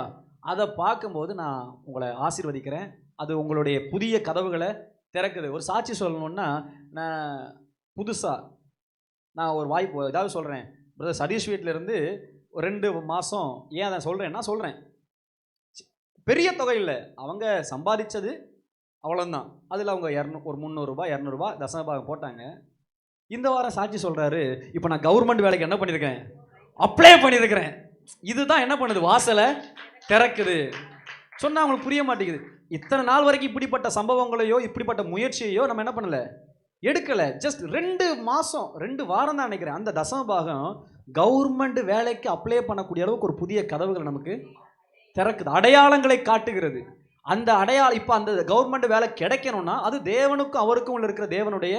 அதை பார்க்கும்போது நான் உங்களை ஆசீர்வதிக்கிறேன். அது உங்களுடைய புதிய கதவுகளை திறக்குது. ஒரு சாட்சி சொல்லணுன்னா, நான் புதுசாக ஒரு வாய்ப்பு ஏதாவது சொல்கிறேன். பிரதர் சதீஷ் வீட்டிலேருந்து ஒரு 2 மாதம் ஏன் அதை சொல்கிறேன்னா, சொல்கிறேன் பெரிய தொகை இல்லை, அவங்க சம்பாதிச்சது அவ்வளோதான். அதில் அவங்க ஒரு 300 ரூபா 200 ரூபா தசமபாகம் போட்டாங்க. இந்த வாரம் சாட்சி சொல்கிறாரு, இப்போ நான் கவர்மெண்ட் வேலைக்கு என்ன பண்ணியிருக்கேன், அப்ளை பண்ணியிருக்கிறேன். இதுதான் என்ன பண்ணுது, வாசலை திறக்குது. சொன்னால் அவங்களுக்கு புரிய மாட்டேங்குது. இத்தனை நாள் வரைக்கும் இப்படிப்பட்ட சம்பவங்களையோ இப்படிப்பட்ட முயற்சியையோ நம்ம என்ன பண்ணலை, எடுக்கலை. ஜஸ்ட் 2 மாதம் 2 வாரம் தான் நினைக்கிறேன். அந்த தசமபாகம் கவர்மெண்ட் வேலைக்கு அப்ளை பண்ணக்கூடிய அளவுக்கு ஒரு புதிய கதவுகளை நமக்கு திறக்குது, அடையாளங்களை காட்டுகிறது. அந்த அடையாளம் இப்போ அந்த கவர்மெண்ட் வேலை கிடைக்கணும்னா அது தேவனுக்கும் அவருக்கும் உள்ள இருக்கிற தேவனுடைய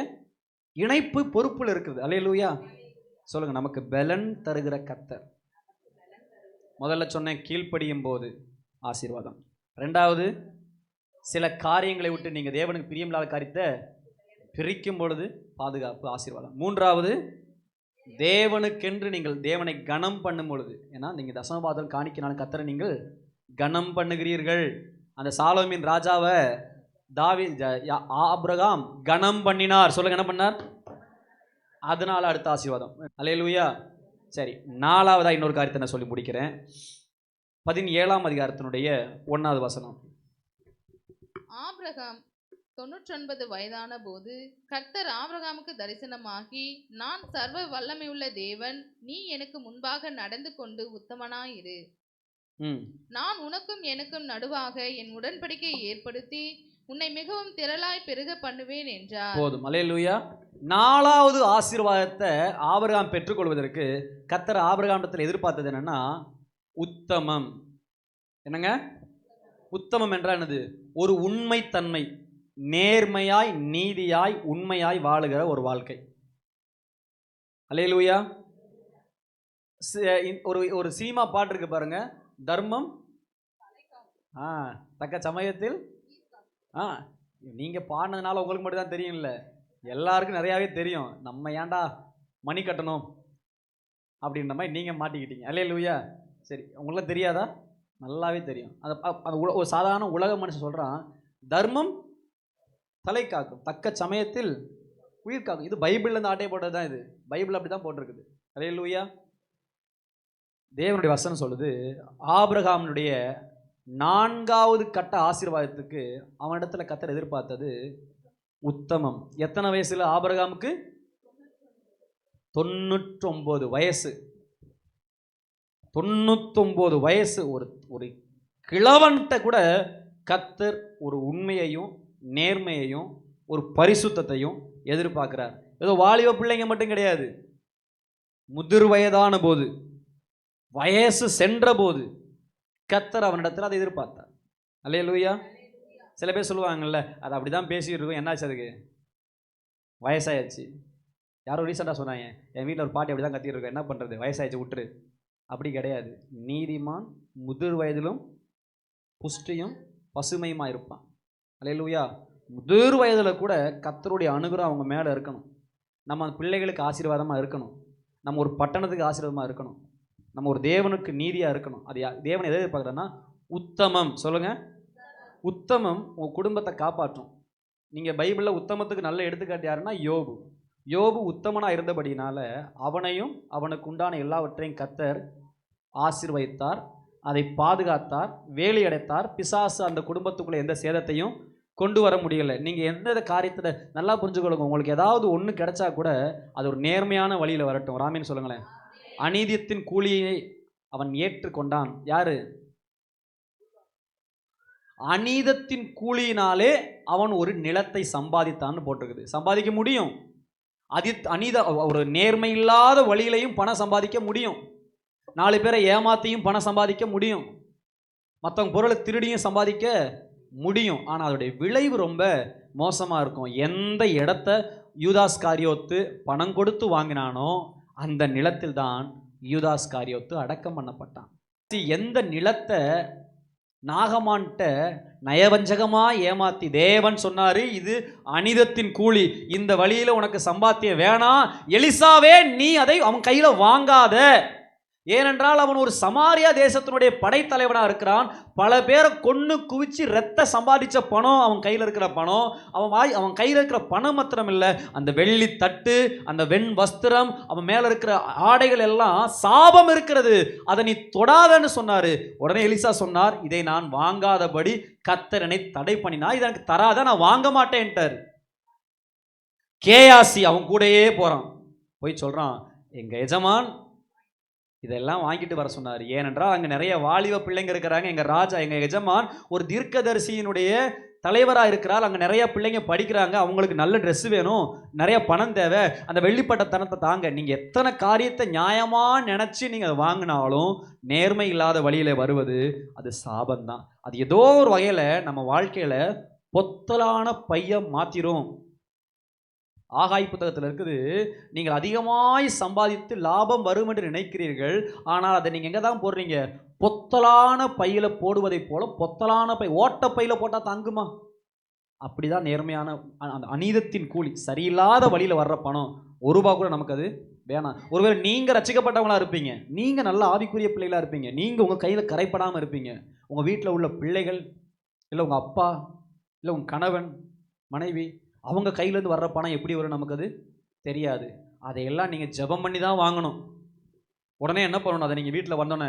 இணைப்பு பொறுப்பில் இருக்குது. அல்லேலூயா. சொல்லுங்க, நமக்கு பலன் தருகிற கர்த்தர். முதல்ல சொன்னேன், கீழ்ப்படியும் போது ஆசீர்வாதம். 2வது, சில காரியங்களை விட்டு நீங்க தேவனுக்கு பிரியமில்லாத காரியத்தை பிரிக்கும் பொழுது பாதுகாப்பு, ஆசீர்வாதம். 3வது, தேவனுக்கென்று நீங்கள் தேவனை கனம் பண்ணும் பொழுது, ஏன்னா நீங்க தசமபாகம் காணிக்கனாலும் கர்த்தரை நீங்கள் கனம் பண்ணுகிறீர்கள். அந்த சாலோமின் ராஜாவை ஆபிரகாம் கனம் பண்ணினார். சொல்லுங்க, என்ன பண்ணார்? அதனால அடுத்த ஆசீர்வாதம். அல்லேலூயா. சரி, 4வதா இன்னொரு காரியத்தை நான் சொல்லி முடிக்கிறேன். 17ஆம் அதிகாரத்தினுடைய 1வது வசனம். ஆபிரகாம் 99 வயதான போது கர்த்தர் ஆபிரகாமுக்கு தரிசனமாகி, நான் சர்வ வல்லமையுள்ள தேவன், நீ எனக்கு முன்பாக நடந்து கொண்டு உத்தமனாயிரு. நான் உனக்கும் எனக்கும் நடுவாக என் உடன்படிக்கை ஏற்படுத்தி உன்னை மிகவும் திரளாய் பெருக பண்ணுவேன் என்றார். போதும். அல்லேலூயா. 4வது ஆசீர்வாதத்தை ஆபிரகாம் பெற்றுக்கொள்வதற்கு கர்த்தர் ஆபிரகாமிடத்தில் எதிர்பார்த்தது என்னன்னா, உத்தமம். என்னங்க உத்தமம் என்றால் என்னது? ஒரு உண்மைத்தன்மை, நேர்மையாய் நீதியாய் உண்மையாய் வாழுகிற ஒரு வாழ்க்கை. அல்லேலூயா. ஒரு சினிமா பாட்டு இருக்கு பாருங்க, தர்மம் தக்க சமயத்தில். நீங்க பாடினதுனால உங்களுக்கு மட்டும் தான் தெரியும்ல, எல்லாருக்கும் நிறையாவே தெரியும். நம்ம ஏன்டா மணி கட்டணும் அப்படின்ற மாதிரி நீங்க மாட்டிக்கிட்டீங்க. அல்லேலூயா. சரி, உங்களுக்கு தெரியாதா? நல்லாவே தெரியும். அந்த ஒரு சாதாரண உலக மனுஷன் சொல்றான், தர்மம் தலை காக்கும், தக்க சமயத்தில் உயிர் காக்கும். இது பைபிள்ல இருந்து ஆட்டை போட்டது தான். இது பைபிள் அப்படி தான் போட்டிருக்குது. அல்லேலூயா. தேவனுடைய வசனம் சொல்லுது, ஆபிரகாமுடைய 4வது கட்ட ஆசீர்வாதத்துக்கு அவனிடத்துல கர்த்தர் எதிர்பார்த்தது உத்தமம். எத்தனை வயசுல ஆபிரகாமுக்கு? 99 வயசு. 99 வயசு. ஒரு கிழவன்கிட்ட கூட கர்த்தர் ஒரு உண்மையையும் நேர்மையையும் ஒரு பரிசுத்தத்தையும் எதிர்பார்க்கிறார். ஏதோ வாலிப பிள்ளைங்க மட்டும் கிடையாது. முதிர் வயதான போது, வயசு சென்ற போது கர்த்தர் அவனிடத்தில் அதை எதிர்பார்த்தார். அல்லேலூயா. சில பேர் சொல்லுவாங்கல்ல, அது அப்படிதான் பேசிட்டு இருக்கும், என்னாச்சு அதுக்கு? வயசாயாச்சு. யாரோ ரீசெண்டாக சொன்னாங்க, என் வீட்டில் ஒரு பாட்டி அப்படி தான் கத்திட்டு இருக்கேன், என்ன பண்ணுறது, வயசாயிடுச்சு விட்டுரு. அப்படி கிடையாது. நீதிமான் முதிர் வயதிலும் புஷ்டியும் பசுமையுமா இருப்பான். அல்லேலூயா. முதிர் வயதில் கூட கர்த்தருடைய அனுகிரகம் அவங்க மேலே இருக்கணும். நம்ம பிள்ளைகளுக்கு ஆசீர்வாதமாக இருக்கணும். நம்ம ஒரு பட்டணத்துக்கு ஆசீர்வாதமாக இருக்கணும். நம்ம ஒரு தேவனுக்கு நீதியாக இருக்கணும். அது தேவன் எதை எதிர்பார்க்குறேன்னா உத்தமம். சொல்லுங்கள், உத்தமம் உங்கள் குடும்பத்தை காப்பாற்றும். நீங்கள் பைபிளில் உத்தமத்துக்கு நல்ல எடுத்துக்காட்டு யாருன்னா யோபு. யோபு உத்தமனாக இருந்தபடினால அவனையும் அவனுக்கு உண்டான எல்லாவற்றையும் கர்த்தர் ஆசீர்வதித்தார், அதை பாதுகாத்தார், வேலி அடைத்தார். பிசாசு அந்த குடும்பத்துக்குள்ளே எந்த சேதத்தையும் கொண்டு வர முடியலை. நீங்கள் எந்த காரியத்தில் நல்லா புரிஞ்சுக்கொள்ளுங்க, உங்களுக்கு ஏதாவது ஒன்று கிடைச்சா கூட அது ஒரு நேர்மையான வழியில் வரட்டும். ராமேன்னு சொல்லுங்களேன். அநீதியத்தின் கூலியை அவன் ஏற்றுக்கொண்டான். யாரு? அநீதத்தின் கூலியினாலே அவன் ஒரு நிலத்தை சம்பாதித்தான்னு போட்டிருக்குது. சம்பாதிக்க முடியும். அநீத ஒரு நேர்மை இல்லாத வழியிலையும் பணம் சம்பாதிக்க முடியும். 4 பேரை ஏமாத்தியும் பணம் சம்பாதிக்க முடியும். மற்றவங்க பொருளை திருடியும் சம்பாதிக்க முடியும். ஆனால் அதோடைய விளைவு ரொம்ப மோசமாக இருக்கும். எந்த இடத்த யூதாஸ் காரியோத்து பணம் கொடுத்து வாங்கினானோ அந்த நிலத்தில் தான் யூதாஸ் காரியோத்து அடக்கம் பண்ணப்பட்டான். எந்த நிலத்தை நாகமான்ட்ட நயவஞ்சகமாக ஏமாத்தி தேவன் சொன்னாரு, இது அநீதத்தின் கூலி, இந்த வழியில் உனக்கு சம்பாத்தியம் வேணாம், எலிசாவே நீ அதை அவன் கையில் வாங்காத. ஏனென்றால் அவன் ஒரு சமாரியா தேசத்தினுடைய படைத்தலைவனாக இருக்கிறான். பல பேரை கொன்று குவிச்சு ரத்த சம்பாதிச்ச பணம் அவன் கையில் இருக்கிற பணம். அவன் கையில் இருக்கிற பணம் மாத்திரம் இல்லை, அந்த வெள்ளி தட்டு, அந்த வெண் வஸ்திரம், அவன் மேலே இருக்கிற ஆடைகள் எல்லாம் சாபம் இருக்கிறது, அதை நீ தொடாதன்னு சொன்னார். உடனே எலிசா சொன்னார், இதை நான் வாங்காதபடி கர்த்தர் என்னை தடை பண்ணினா, இதை எனக்கு தராத, நான் வாங்க மாட்டேன்ட்டார். கேயாசி அவன் கூடயே போகிறான். போய் சொல்கிறான், எங்கள் எஜமான் இதெல்லாம் வாங்கிட்டு வர சொன்னார். ஏனென்றால் அங்கே நிறைய வாலிப பிள்ளைங்க இருக்கிறாங்க. எங்கள் ராஜா, எங்கள் எஜமான் ஒரு தீர்க்கதரிசியினுடைய தலைவராக இருக்கிறார். அங்கே நிறைய பிள்ளைங்க படிக்கிறாங்க, அவங்களுக்கு நல்ல ட்ரெஸ் வேணும், நிறைய பணம் தேவை, அந்த வெள்ளிப்பட்ட தனத்தை தாங்க. நீங்கள் எத்தனை காரியத்தை நியாயமாக நினச்சி நீங்கள் அதை வாங்கினாலும் நேர்மை இல்லாத வழியில் வருவது அது சாபந்தான். அது ஏதோ ஒரு வகையில் நம்ம வாழ்க்கையில் பொத்தலான பைய மாற்றிரும். ஆகாய் புத்தகத்தில் இருக்குது, நீங்கள் அதிகமாய் சம்பாதித்து லாபம் வரும் என்று நினைக்கிறீர்கள், ஆனால் அதை நீங்கள் எங்கே தான் போடுறீங்க? பொத்தலான பையில் போடுவதை போல. பொத்தலான பை ஓட்ட பையில் போட்டால் தாங்குமா? அப்படி தான் நேர்மையான அந்த அநீதத்தின் கூலி. சரியில்லாத வழியில் வர்ற பணம் ₹1 கூட நமக்கு அது வேணாம். ஒருவேளை நீங்கள் ரசிக்கப்பட்டவங்களா இருப்பீங்க, நீங்கள் நல்ல ஆவிக்குரிய பிள்ளைகளாக இருப்பீங்க, நீங்கள் உங்கள் கையில் கரைப்படாமல் இருப்பீங்க. உங்கள் வீட்டில் உள்ள பிள்ளைகள், இல்லை உங்கள் அப்பா, இல்லை உங்கள் கணவன் மனைவி, அவங்க கையிலேருந்து வர்ற பணம் எப்படி வரும் நமக்கு அது தெரியாது. அதையெல்லாம் நீங்கள் ஜெபம் பண்ணி தான் வாங்கணும். உடனே என்ன பண்ணணும்? அதை நீங்கள் வீட்டில் வந்தோன்னே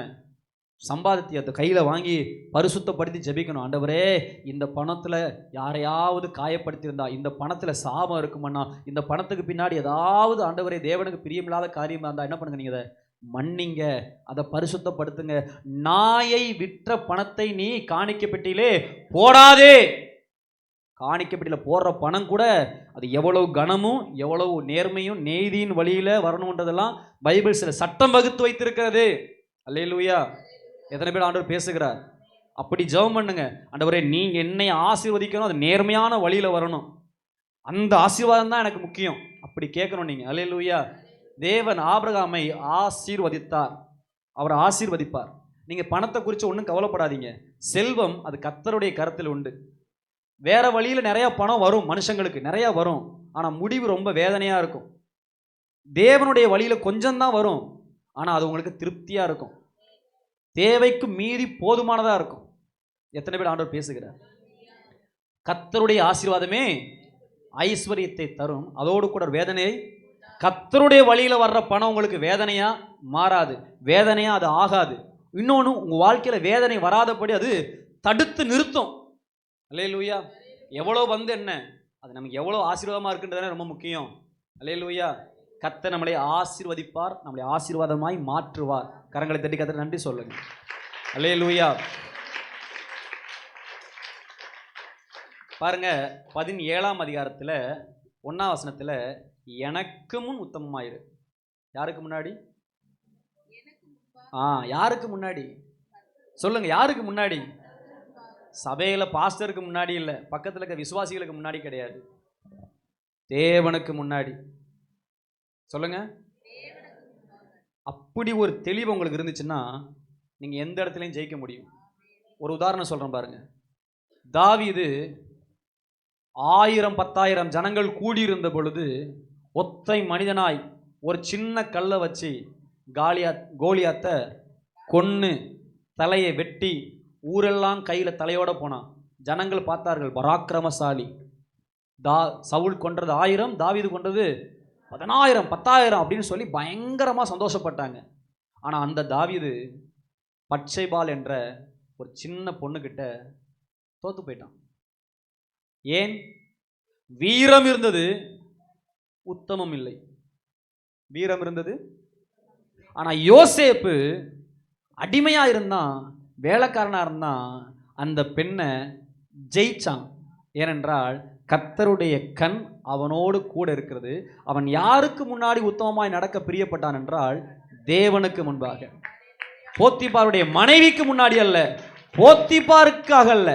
சம்பாதித்து அதை கையில் வாங்கி பரிசுத்தப்படுத்தி ஜெபிக்கணும். ஆண்டவரே, இந்த பணத்தில் யாரையாவது காயப்படுத்தியிருந்தா, இந்த பணத்தில் சாபம் இருக்குமண்ணா, இந்த பணத்துக்கு பின்னாடி ஏதாவது ஆண்டவரே தேவனுக்கு பிரியமில்லாத காரியமாக இருந்தால் என்ன பண்ணுங்க, நீங்கள் அதை மன்னிங்க, அதை பரிசுத்தப்படுத்துங்க. நாயை விற்ற பணத்தை நீ காணிக்க பெட்டியிலே போடாதே. காணிக்க பெட்டியில் போடுற பணம் கூட அது எவ்வளவு கனமும் எவ்வளவு நேர்மையும் நீதியின் வழியில் வரணுன்றதெல்லாம் பைபிள் சில சட்டம் வகுத்து வைத்திருக்கிறது. அல்லேலூயா. எத்தனை பேர் ஆண்டவர் பேசுகிறார்? அப்படி ஜெபம் பண்ணுங்க. ஆண்டவரே, நீங்கள் என்னை ஆசீர்வதிக்கணும், அது நேர்மையான வழியில் வரணும், அந்த ஆசீர்வாதம் தான் எனக்கு முக்கியம். அப்படி கேட்கணும் நீங்கள். அல்லேலூயா. தேவன் ஆபிரகாமை ஆசீர்வதித்தார், அவர் ஆசீர்வதிப்பார். நீங்கள் பணத்தை குறித்து ஒன்றும் கவலைப்படாதீங்க. செல்வம் அது கர்த்தருடைய கரத்தில் உண்டு. வேற வழியில் நிறைய பணம் வரும், மனுஷங்களுக்கு நிறைய வரும், ஆனால் முடிவு ரொம்ப வேதனையாக இருக்கும். தேவனுடைய வழியில் கொஞ்சம் தான் வரும், ஆனால் அது உங்களுக்கு திருப்தியாக இருக்கும், தேவைக்கு மீறி போதுமானதாக இருக்கும். எத்தனை பேர் ஆண்டவர் பேசுகிறார்? கர்த்தருடைய ஆசீர்வாதமே ஐஸ்வர்யத்தை தரும், அதோடு கூட வேதனை. கர்த்தருடைய வழியில் வர்ற பணம் உங்களுக்கு வேதனையா மாறாது, வேதனையா அது ஆகாது. இன்னொன்று, உங்கள் வாழ்க்கையில் வேதனை வராதபடி அது தடுத்து நிறுத்தும். அல்லேலூயா. எவ்வளோ வந்து என்ன, அது நமக்கு எவ்வளோ ஆசீர்வாதமாக இருக்குன்றதானே ரொம்ப முக்கியம். அல்லேலூயா. கர்த்தர் நம்மளை ஆசீர்வதிப்பார், நம்மளை ஆசீர்வாதமாய் மாற்றுவார். கரங்களை தட்டி கர்த்தருக்கு நன்றி சொல்லுங்க. அல்லேலூயா. பாருங்க, 17ஆம் அதிகாரத்தில் 1ஆம் வசனத்தில், எனக்கு முன் உத்தமமாயிரு. யாருக்கு முன்னாடி? யாருக்கு முன்னாடி சொல்லுங்க? யாருக்கு முன்னாடி? சபையில் பாஸ்டருக்கு முன்னாடி இல்லை, பக்கத்தில் இருக்க விசுவாசிகளுக்கு முன்னாடி கிடையாது. தேவனுக்கு முன்னாடி. சொல்லுங்க. அப்படி ஒரு தெளிவு உங்களுக்கு இருந்துச்சுன்னா நீங்க எந்த இடத்துலையும் ஜெயிக்க முடியும். ஒரு உதாரணம் சொல்றேன் பாருங்க. தாவீது 1000 10,000 ஜனங்கள் கூடியிருந்த பொழுது ஒத்தை மனிதனாய் ஒரு சின்ன கல்லை வச்சு கோலியாத்தை கொன்னு தலையை வெட்டி ஊரெல்லாம் கையில தலையோட போனான். ஜனங்கள் பார்த்தார்கள், பராக்கிரமசாலி. சவுல் கொன்றது 1000, தாவீது கொன்றது 10,000 10,000 அப்படின்னு சொல்லி பயங்கரமா சந்தோஷப்பட்டாங்க. ஆனா அந்த தாவீது பட்சைபால் என்ற ஒரு சின்ன பொண்ணுகிட்ட தோத்து போயிட்டான். ஏன்? வீரம் இருந்தது, உத்தமம் இல்லை. வீரம் இருந்தது. ஆனா யோசேப்பு அடிமையா இருந்தான், வேலைக்காரனா இருந்தான், அந்த பெண்ணை ஜெயிச்சான். ஏனென்றால் கர்த்தருடைய கண் அவனோடு கூட இருக்கிறது. அவன் யாருக்கு முன்னாடி உத்தமமாய் நடக்க பிரியப்பட்டான் என்றால் தேவனுக்கு முன்பாக. போத்திபாருடைய மனைவிக்கு முன்னாடி அல்ல, போத்திபாருக்காக அல்ல,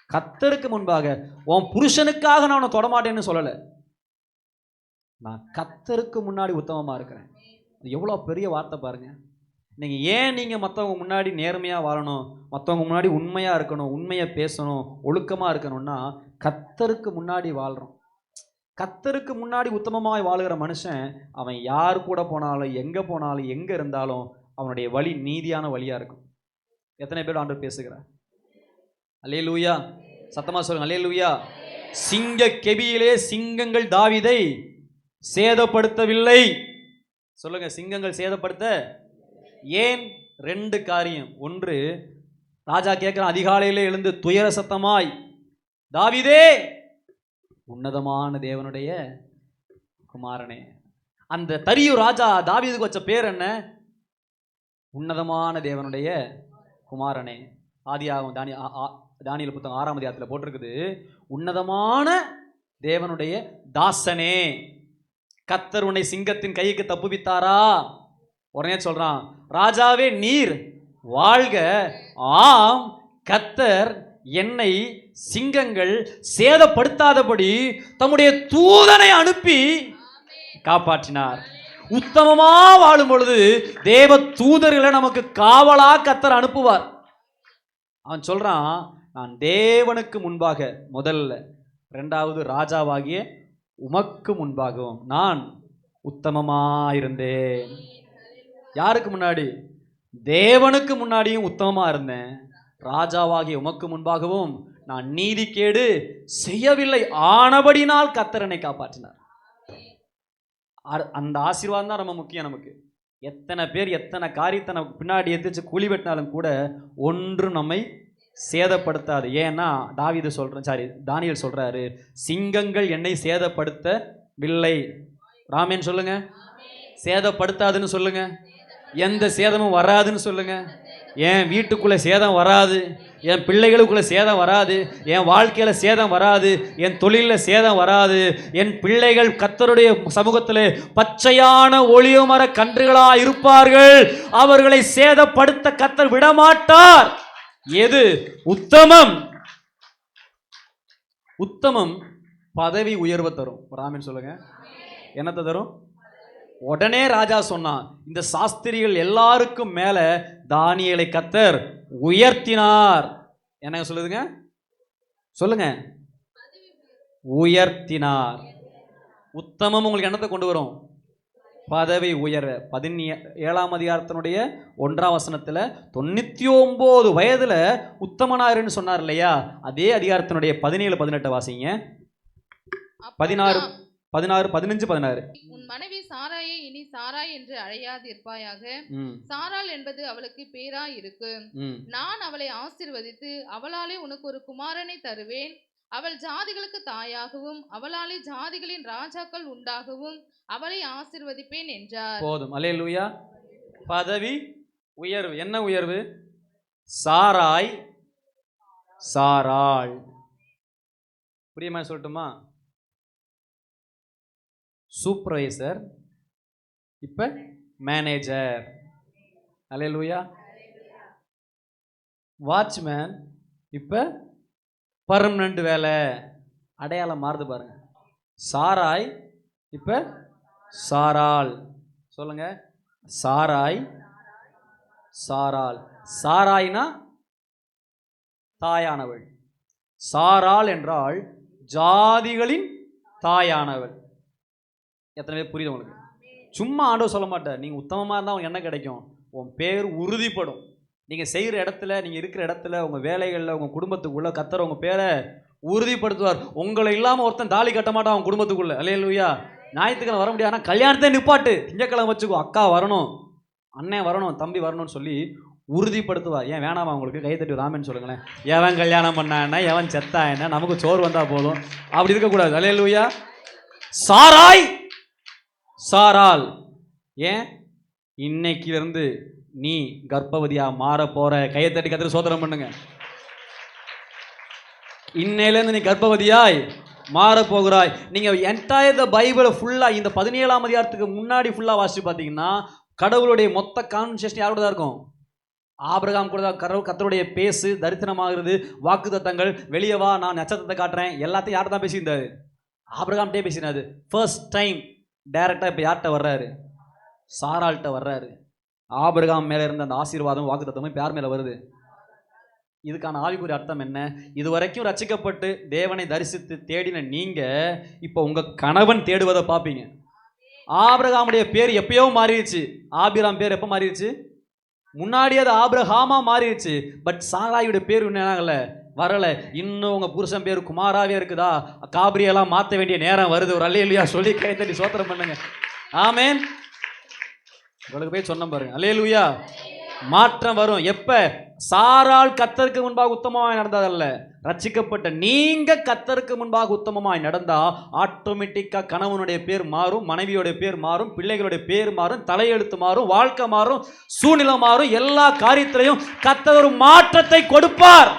கர்த்தருக்கு முன்பாக. உன் புருஷனுக்காக நான் அவனை தொடமாட்டேன்னு சொல்லலை, நான் கர்த்தருக்கு முன்னாடி உத்தமமா இருக்கிறேன். எவ்வளோ பெரிய வார்த்தை பாருங்க. நீங்க மற்றவங்க முன்னாடி நேர்மையாக வாழணும், மற்றவங்க முன்னாடி உண்மையாக இருக்கணும், உண்மையை பேசணும், ஒழுக்கமாக இருக்கணும்னா கர்த்தருக்கு முன்னாடி வாழ்கிறோம். கர்த்தருக்கு முன்னாடி உத்தமமாய் வாழுகிற மனுஷன் அவன் யார் கூட போனாலும், எங்கே போனாலும், எங்கே இருந்தாலும் அவனுடைய வழி நீதியான வழியாக இருக்கும். எத்தனை பேர் ஆண்டவர் பேசுகிறார்? அல்லேலூயா. சத்தமாக சொல்லுங்க, அல்லேலூயா. சிங்க கெபியிலே சிங்கங்கள் தாவீதை சேதப்படுத்தவில்லை. சொல்லுங்க, சிங்கங்கள் சேதப்படுத்த ஏன்? 2 காரியம். ஒன்று, ராஜா கேட்கிறான் அதிகாலையிலே எழுந்து துயர சத்தமாய், தாவீதே உன்னதமான தேவனுடைய குமாரனே. அந்த தரியு ராஜா தாவீதுக்கு வச்ச பேர் என்ன? உன்னதமான தேவனுடைய குமாரனே. ஆதியாகமம் தானியேல் புத்தகம் 6ஆம் அதிகாரத்தில் போட்டிருக்குது, உன்னதமான தேவனுடைய தாசனே, கர்த்தர் உன்னை சிங்கத்தின் கைக்கு தப்புவித்தாரா? உடனே சொல்றான், ராஜாவே நீர் வாழ்க, ஆம் கர்த்தர் என்னை சிங்கங்கள் சேதப்படுத்தாதபடி தம்முடைய தூதனை அனுப்பி காப்பாற்றினார். உத்தமமா வாழும் பொழுது தேவ தூதர்களை நமக்கு காவலா கர்த்தர் அனுப்புவார். அவன் சொல்றான், நான் தேவனுக்கு முன்பாக முதல்ல, 2வது ராஜாவாகிய உமக்கு முன்பாகவும் நான் உத்தமமாயிருந்தேன். யாருக்கு முன்னாடி? தேவனுக்கு முன்னாடியும் உத்தமமா இருந்தேன். ராஜாவாகிய உமக்கு முன்பாகவும் நான் நீதிகேடு செய்யவில்லை, ஆனபடினால் கர்த்தர் என்னை காப்பாற்றினார். அந்த ஆசீர்வாதம் தான் ரொம்ப முக்கியம் நமக்கு. எத்தனை பேர் எத்தனை காரியத்தை நமக்கு பின்னாடி எதிர்த்து குழி வெட்டினாலும் கூட ஒன்றும் நம்மை சேதப்படுத்தாது. ஏன்னா தானியேல் சொல்றாரு, சிங்கங்கள் என்னை சேதப்படுத்தவில்லை. ராமேன் சொல்லுங்க, சேதப்படுத்தாதுன்னு சொல்லுங்க, எந்த சேதமும் வராதுன்னு சொல்லுங்க. என் வீட்டுக்குள்ள சேதம் வராது, என் பிள்ளைகளுக்குள்ள சேதம் வராது, என் வாழ்க்கையில சேதம் வராது, என் தொழிலில் சேதம் வராது. என் பிள்ளைகள் கர்த்தருடைய சமூகத்தில் பச்சையான ஒளியமர கன்றுகளா இருப்பார்கள். அவர்களை சேதப்படுத்த கர்த்தர் விடமாட்டார். எது உத்தமம்? உத்தமம் பதவி உயர்வை தரும். ராமன் சொல்லுங்க, என்னத்தை தரும்? உடனே ராஜா சொன்னான், இந்த சாஸ்திரிகள் எல்லாருக்கும் மேல தானியேலை கர்த்தர் உயர்த்தினார். என்ன சொல்லுதுங்க? சொல்லுங்க, உயர்த்தினார். உத்தமம் உங்களுக்கு என்னத்தை கொண்டு வரும்? பதவி உயர்வு. 17ஆம் அதிகாரத்தினுடைய 1ஆம் வசனத்துல 99 வயதுல உத்தமனாருன்னு சொன்னார் இல்லையா? அதே அதிகாரத்தினுடைய 17 18 வாசிங்க. 16 15 16. உன் மனைவி சாராயை இனி சாராய் என்று அழையாதிருப்பாயாக, சாராள் என்பது அவளுக்கு பேரா இருக்கு. நான் அவளை ஆசீர்வதித்து அவளாலே உனக்கு ஒரு குமாரனை தருவேன். அவள் ஜாதிகளுக்கு தாயாகவும் அவளாலே ஜாதிகளின் ராஜாக்கள் உண்டாகவும் அவளை ஆசீர்வதிப்பேன் என்றார். போதும். அல்லேலூயா. பதவி உயர்வு. என்ன உயர்வு? சாராய் சாராள். புரியுமா? சொல்லட்டுமா? சூப்பர்வைசர் இப்ப மேனேஜர். அல்லேலூயா. வாட்ச்மேன் இப்ப பர்மனன்ட் வேலை. அடையாளம் மாறுது பாருங்க. சாராய் இப்ப சாராள். சொல்லுங்க, சாராய் சாராள். சாராய்னா தாயானவள், சாராள் என்றால் ஜாதிகளின் தாயானவள். எத்தனை பேர் புரியுது உங்களுக்கு? சும்மா ஆண்டவர் சொல்ல மாட்டார், நீங்க உத்தமமா இருந்தால் உங்களுக்கு என்ன கிடைக்கும்? உன் பேர் உறுதிப்படும். நீங்க செய்கிற இடத்துல, நீங்க இருக்கிற இடத்துல, உங்க வேலைகளில், உங்க குடும்பத்துக்குள்ள கர்த்தர் உங்க பேரை உறுதிப்படுத்துவார். உங்களை இல்லாம ஒருத்தன் தாலி கட்ட மாட்டான் அவன் குடும்பத்துக்குள்ள. அல்லேலூயா. ஞாயிற்றுக்கிழமை வர முடியாது, ஆனால் கல்யாணத்தை நிப்பாட்டு, திங்கக்கிழமை வச்சுக்கோ, அக்கா வரணும், அண்ணன் வரணும், தம்பி வரணும்னு சொல்லி உறுதிப்படுத்துவார். ஏன் வேணாமா உங்களுக்கு? கை தட்டி ராமன் சொல்லுங்களேன். எவன் கல்யாணம் பண்ணா என்ன, எவன் செத்தா என்ன, நமக்கு சோறு வந்தா போதும், அப்படி இருக்கக்கூடாது. அல்லேலூயா. சாராய் சாராள். ஏன்? இன்னைக்கிலிருந்து நீ கர்ப்பவதியா மாற போற. கையை தட்டி கர்த்தருக்கு ஸ்தோத்திரம் பண்ணுங்க. இன்னையிலேருந்து நீ கர்ப்பவதியாய் மாற போகிறாய். நீங்க என்டையர் த பைபிளை ஃபுல்லா இந்த 17ஆம் அதிகாரத்துக்கு முன்னாடி ஃபுல்லா வாசிச்சு பார்த்தீங்கன்னா கடவுளுடைய மொத்த கான்வர்சேஷன் யாரோட தான் இருக்கும்? ஆபிரகாம் கூட தான். கர்த்தருடைய பேசு, தரிசனமாகிறது, வாக்குத்தத்தங்கள், வெளியே வா நான் நட்சத்திரத்தை காட்டுறேன், எல்லாத்தையும் யார்கிட்ட தான் பேசியிருந்தாரு? ஆபிரகாம்கிட்டே பேசினாரு. ஃபர்ஸ்ட் டைம் டைரக்டா இப்போ யார்கிட்ட வர்றாரு? சாராள்கிட்ட வர்றாரு. ஆபிரகாம் மேலே இருந்த அந்த ஆசீர்வாதம், வாக்குத்தத்தமும் இப்போ யார் மேலே வருது? இதுக்கான ஆவிக்குரிய அர்த்தம் என்ன? இதுவரைக்கும் ரட்சிக்கப்பட்டு தேவனை தரிசித்து தேடின நீங்க இப்போ உங்க கணவன் தேடுவதை பார்ப்பீங்க. ஆபிரகாமுடைய பேர் எப்பயோ மாறிடுச்சு. ஆபிரகாம் பேர் எப்போ மாறிடுச்சு? முன்னாடியே அது ஆபிரகாமா மாறிடுச்சு. பட் சாராயுடைய பேர் என்ன வரல. இன்னும் உங்க புருஷன் பேர் குமாராவே இருக்குதா? காபிரியெல்லாம் மாற்ற வேண்டிய நேரம் வருது. ஒரு அல்லேலூயா சொல்லி கைத்தட்டி சோத்திரம் பண்ணுங்க. ஆமென். உங்களுக்கு போய் சொன்ன பாருங்க. அல்லேலூயா. மாற்றம் வரும். எப்ப? சாராள் கர்த்தருக்கு முன்பாக உத்தமமாய் நடந்ததல்ல, ரட்சிக்கப்பட்ட நீங்க கர்த்தருக்கு முன்பாக உத்தமமாய் நடந்தா ஆட்டோமேட்டிக்கா கணவனுடைய பேர் மாறும், மனைவியோட பேர் மாறும், பிள்ளைகளுடைய பேர் மாறும், தலையெழுத்து மாறும், வாழ்க்கை மாறும், சூழ்நிலை மாறும். எல்லா காரியத்திலையும் கர்த்தர் ஒரு மாற்றத்தை கொடுப்பார்.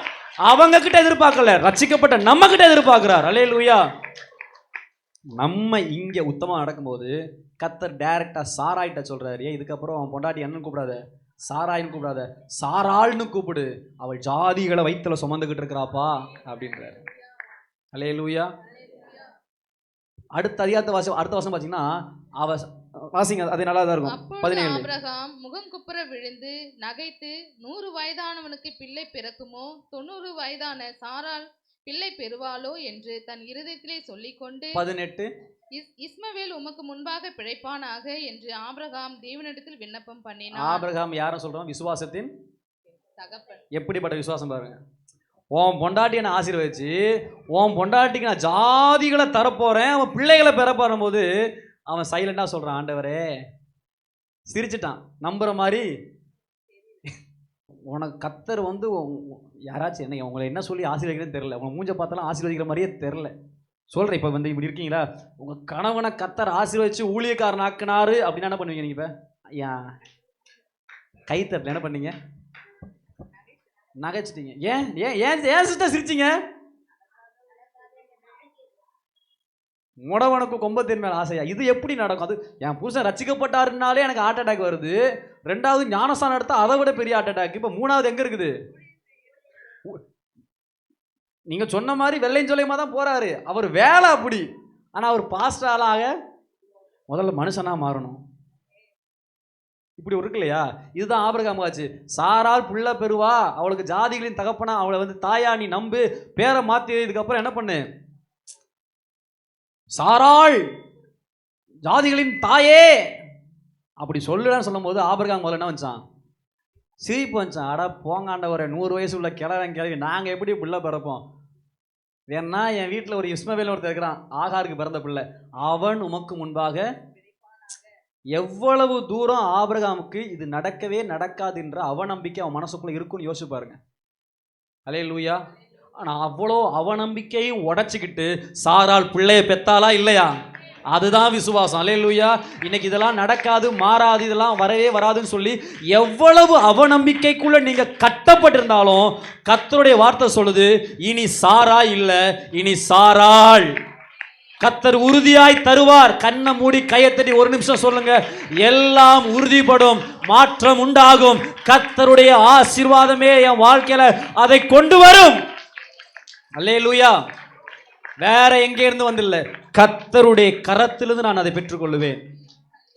அவங்க கிட்ட எதிர்பார்க்கல, ரட்சிக்கப்பட்ட நம்ம கிட்ட எதிர்பார்க்கிறார். அல்லேலூயா. நம்ம இங்க உத்தமமா நடக்கும்போது கர்த்தர் டைரக்டா சாராயிட்ட சொல்றாரு, இதுக்கப்புறம் அவன் பொண்டாட்டி என்னன்னு கூப்பிடாத, சாராயின்னு கூப்பிடாத, சாராள்னு கூப்பிடு, அவள் ஜாதிகளை வயித்துல சுமந்துகிட்டு இருக்கிறாப்பா அப்படின்றாரு. அல்லேலூயா. அடுத்த அதிகாரத்தை அடுத்த வருஷம் பார்த்தீங்கன்னா அவ வாசிங்க, அது நல்லா தான் இருக்கும். 17 ஆபிரகாம் முகம் குப்புற விழுந்து நகைத்து 100 வயதானவனுக்கு பிள்ளை பிறக்குமோ, 90 வயதான சாராள் பிள்ளை பெறுவாளோ என்று தன் இருதயத்திலே சொல்லிக்கொண்டு 18 இஸ்மவேல் உமக்கு முன்பாக பிழைப்பானாக என்று ஆபிரகாம் தேவனிடத்தில் விண்ணப்பம் பண்ணினான். ஆபிரகாம் யாரும் சொல்றோம்? விசுவாசத்தின் தகப்பன். எப்படிப்பட்ட விசுவாசம் பாருங்க. உன் பொண்டாட்டியை நான் ஆசீர்வதிச்சு உன் பொண்டாட்டிக்கு நான் ஜாதிகளை தரப்போறேன், அவன் பிள்ளைகளை பெறப்போறும் போது அவன் சைலண்டா சொல்றான், ஆண்டவரே, சிரிச்சுட்டான். நம்புற மாதிரி உனக்கு கர்த்தர் யாராச்சும் என்ன உங்களை என்ன சொல்லி ஆசீர்வதிக்கிறேன்னு தெரியல, உங்க மூஞ்ச பார்த்தாலும் ஆசீர்வதிக்கிற மாதிரியே தெரியல. சொல்றேன், இப்ப இப்படி இருக்கீங்களா, உங்க கணவனை கர்த்தர் ஆசீர்வதிச்சு ஊழியக்காரன் ஆக்குனாரு அப்படின்னா என்ன பண்ணுவீங்க நீங்க? இப்ப கைத்தட்டல என்ன பண்ணீங்க? நகைச்சிட்டீங்க. ஏன் ஏன் ஏன் ஏன் சிஸ்டர் சிரிச்சிங்க? முடவனுக்கு கொம்பத்தின் மேல ஆசையா? இது எப்படி நடக்கும்? அது என் புருஷன் ரட்சிக்கப்பட்டாருனாலே எனக்கு ஹார்ட் அட்டாக் வருது, ரெண்டாவது ஞானஸ்தானம் எடுத்தா அதை விட பெரிய ஹார்ட் அட்டாக், இப்ப மூணாவது எங்க இருக்குது? நீங்க சொன்ன மாதிரி வெள்ளையும் சொல்லியமா தான் போறாரு, அவர் வேலை அப்படி. ஆனா அவர் பாஸ்டராக முதல்ல மனுஷனா மாறணும். இப்படி இருக்கு இல்லையா? இதுதான் ஆபிரகாம் ஆச்சு. சாராள் புள்ள பெறுவா, அவளுக்கு ஜாதிகளின் தகப்பனா, அவளை தாயா நீ நம்பு, பேரை மாத்தி. இதுக்கப்புறம் என்ன பண்ணு? சாராள் ஜாதிகளின் தாயே அப்படி சொல்லுன்னு சொல்லும் போது ஆபிரகாம் முதல்ல என்ன வச்சான்? சிரிப்பு வந்துச்சான். அடா போங்காண்டவரை, 100 வயசு உள்ள கிழவி நாங்க எப்படி பிள்ளை பிறப்போம்? வேணா என் வீட்டில் ஒரு இஸ்மவேல் ஒருத்தர் இருக்கிறான், ஆகாருக்கு பிறந்த பிள்ளை, அவன் உமக்கு முன்பாக. எவ்வளவு தூரம் ஆபிரகாமுக்கு இது நடக்கவே நடக்காதுன்ற அவநம்பிக்கை அவன் மனசுக்குள்ள இருக்குன்னு யோசிச்சு பாருங்க. அல்லேலூயா. ஆனா அவ்வளோ அவநம்பிக்கையும் உடைச்சிக்கிட்டு சாராள் பிள்ளைய பெத்தாளா இல்லையா? அதுதான் விசுவாசம். அல்லேலூயா. இன்னைக்கு இதெல்லாம் நடக்காது, மாறாது, இதெல்லாம் வரவே வராதுன்னு சொல்லி எவ்வளவு அவநம்பிக்கைக்குள்ள நீங்க கட்டப்பட்டிருந்தாலும் கர்த்தருடைய வார்த்தை சொல்லுது, இனி சாரா இல்ல, இனி சாராள். கர்த்தர் உறுதியாய் தருவார். கண்ணை மூடி கையத்தட்டி ஒரு நிமிஷம் சொல்லுங்க, எல்லாம் உறுதிப்படும், மாற்றம் உண்டாகும். கர்த்தருடைய ஆசீர்வாதமே என் வாழ்க்கையில அதை கொண்டு வரும். அல்லேலூயா. வேற எங்கே இருந்து வந்தில்ல, கர்த்தருடைய கரத்திலிருந்து நான் அதை பெற்றுக்கொள்ளுவேன்.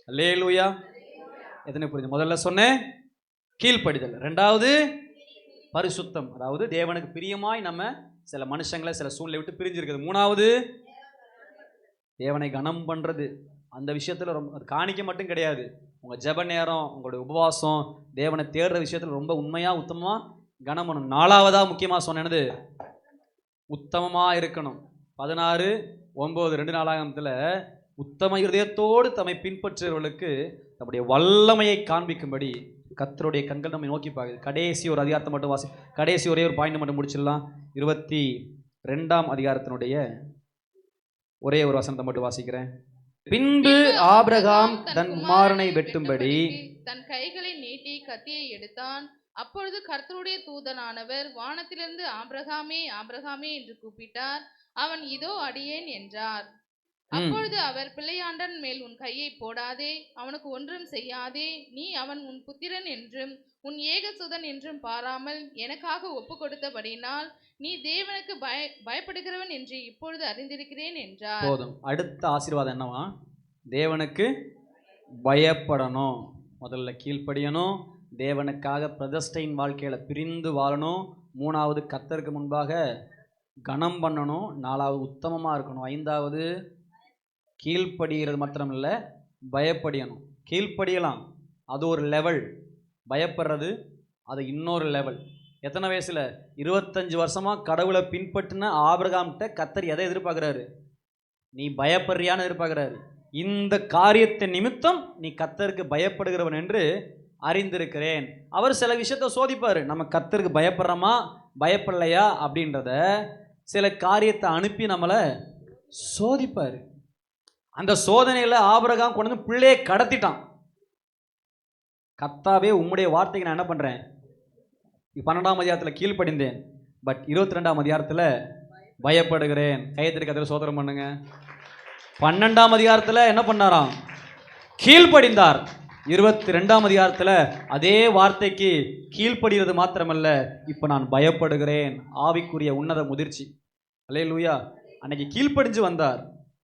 அல்லேலூயா. எத்தனை புரியுது? முதல்ல சொன்னேன் கீழ்ப்படிதல், ரெண்டாவது பரிசுத்தம், அதாவது தேவனுக்கு பிரியமாய் நம்ம சில மனுஷங்களை சில சூழ்நிலை விட்டு பிரிஞ்சிருக்குது. மூணாவது தேவனை கனம் பண்றது. அந்த விஷயத்துல ரொம்ப, அது காணிக்க மட்டும் கிடையாது, உங்க ஜெப நேரம், உங்களுடைய உபவாசம், தேவனை தேடுற விஷயத்துல ரொம்ப உண்மையா உத்தமமா கனம் பண்ணணும். நாலாவதா முக்கியமா சொன்னது உத்தமமா இருக்கணும். 16:9 2 நாளாகமத்துல உத்தம இருதயத்தோடு தம்மை பின்பற்றுகிறவர்களுக்கு தம்முடைய வல்லமையை காண்பிக்கும்படி கர்த்தருடைய கண்கள் நம்மை நோக்கி பார்க்குது. கடைசி ஒரு அதிகாரத்தை மட்டும் கடைசி ஒரே ஒரு பாயிண்ட் மட்டும் முடிச்சிடலாம். 22ஆம் அதிகாரத்தினுடைய ஒரே ஒரு வசனத்தை மட்டும் வாசிக்கிறேன். பின்பு ஆபிரகாம் தன் குமாரனை வெட்டும்படி தன் கைகளை நீட்டி கத்தியை எடுத்தான். அப்பொழுது கர்த்தருடைய தூதனானவர் வானத்திலிருந்து ஆபிரகாமே ஆபிரகாமே என்று கூப்பிட்டார். அவன் இதோ அடியேன் என்றார். அப்பொழுது அவர், பிள்ளையாண்டன் மேல் உன் கையை போடாதே, அவனுக்கு ஒன்றும் செய்யாதே. நீ அவன் உன் புத்திரன் என்றும் உன் ஏகசுதன் என்றும் பாராமல் எனக்காக ஒப்பு கொடுத்தபடினால் நீ தேவனுக்கு பயப்படுகிறவன் என்று இப்பொழுது அறிந்திருக்கிறேன் என்றார். போதும். அடுத்த ஆசீர்வாதம் என்னவா? தேவனுக்கு பயப்படணும், முதல்ல கீழ்ப்படியணும், தேவனுக்காக பிரதிஷ்டையின் வாழ்க்கையில பிரிந்து வாழணும், மூணாவது கர்த்தருக்கு முன்பாக கனம் பண்ணணும், நாலாவது உத்தமமா இருக்கணும், ஐந்தாவது கீழ்ப்படுகிறது மாத்திரமில்ல பயப்படியணும். கீழ்ப்படியலாம், அது ஒரு லெவல், பயப்படுறது அது இன்னொரு லெவல். எத்தனை வயசுல? 25 வருஷமா கடவுளை பின்பற்றின ஆபிரகாம்கிட்ட கர்த்தர் எதை எதிர்பார்க்கிறாரு? நீ பயப்படுறியான்னு எதிர்பார்க்கிறாரு. இந்த காரியத்தை நிமித்தம் நீ கர்த்தருக்கு பயப்படுகிறவன் என்று அறிந்திருக்கிறேன். அவர் சில விஷயத்த சோதிப்பாரு, நம்ம கர்த்தருக்கு பயப்படுறோமா பயப்படலையா அப்படின்றத சில காரியத்தை அனுப்பி நம்மளை சோதிப்பாரு. அந்த சோதனையில ஆபிரகாம் கொண்டு வந்து பிள்ளையை கடத்திட்டான். கர்த்தாவே உம்முடைய வார்த்தைக்கு நான் என்ன பண்றேன், 12ஆம் அதிகாரத்தில் கீழ்ப்படிந்தேன், பட் 22ஆம் அதிகாரத்தில் பயப்படுகிறேன். கையத்திற்கு கர்த்தரை சோதனம் பண்ணுங்க. 12ஆம் அதிகாரத்தில் என்ன பண்ணாராம்? கீழ்ப்படிந்தார். 22ஆம் அதிகாரத்தில் அதே வார்த்தைக்கு கீழ்ப்படுகிறது மாத்திரமல்ல, இப்போ நான் பயப்படுகிறேன். ஆவிக்குரிய உன்னத முதிர்ச்சி. அல்லேலூயா. அன்னைக்கு கீழ்ப்படிஞ்சு வந்தார்,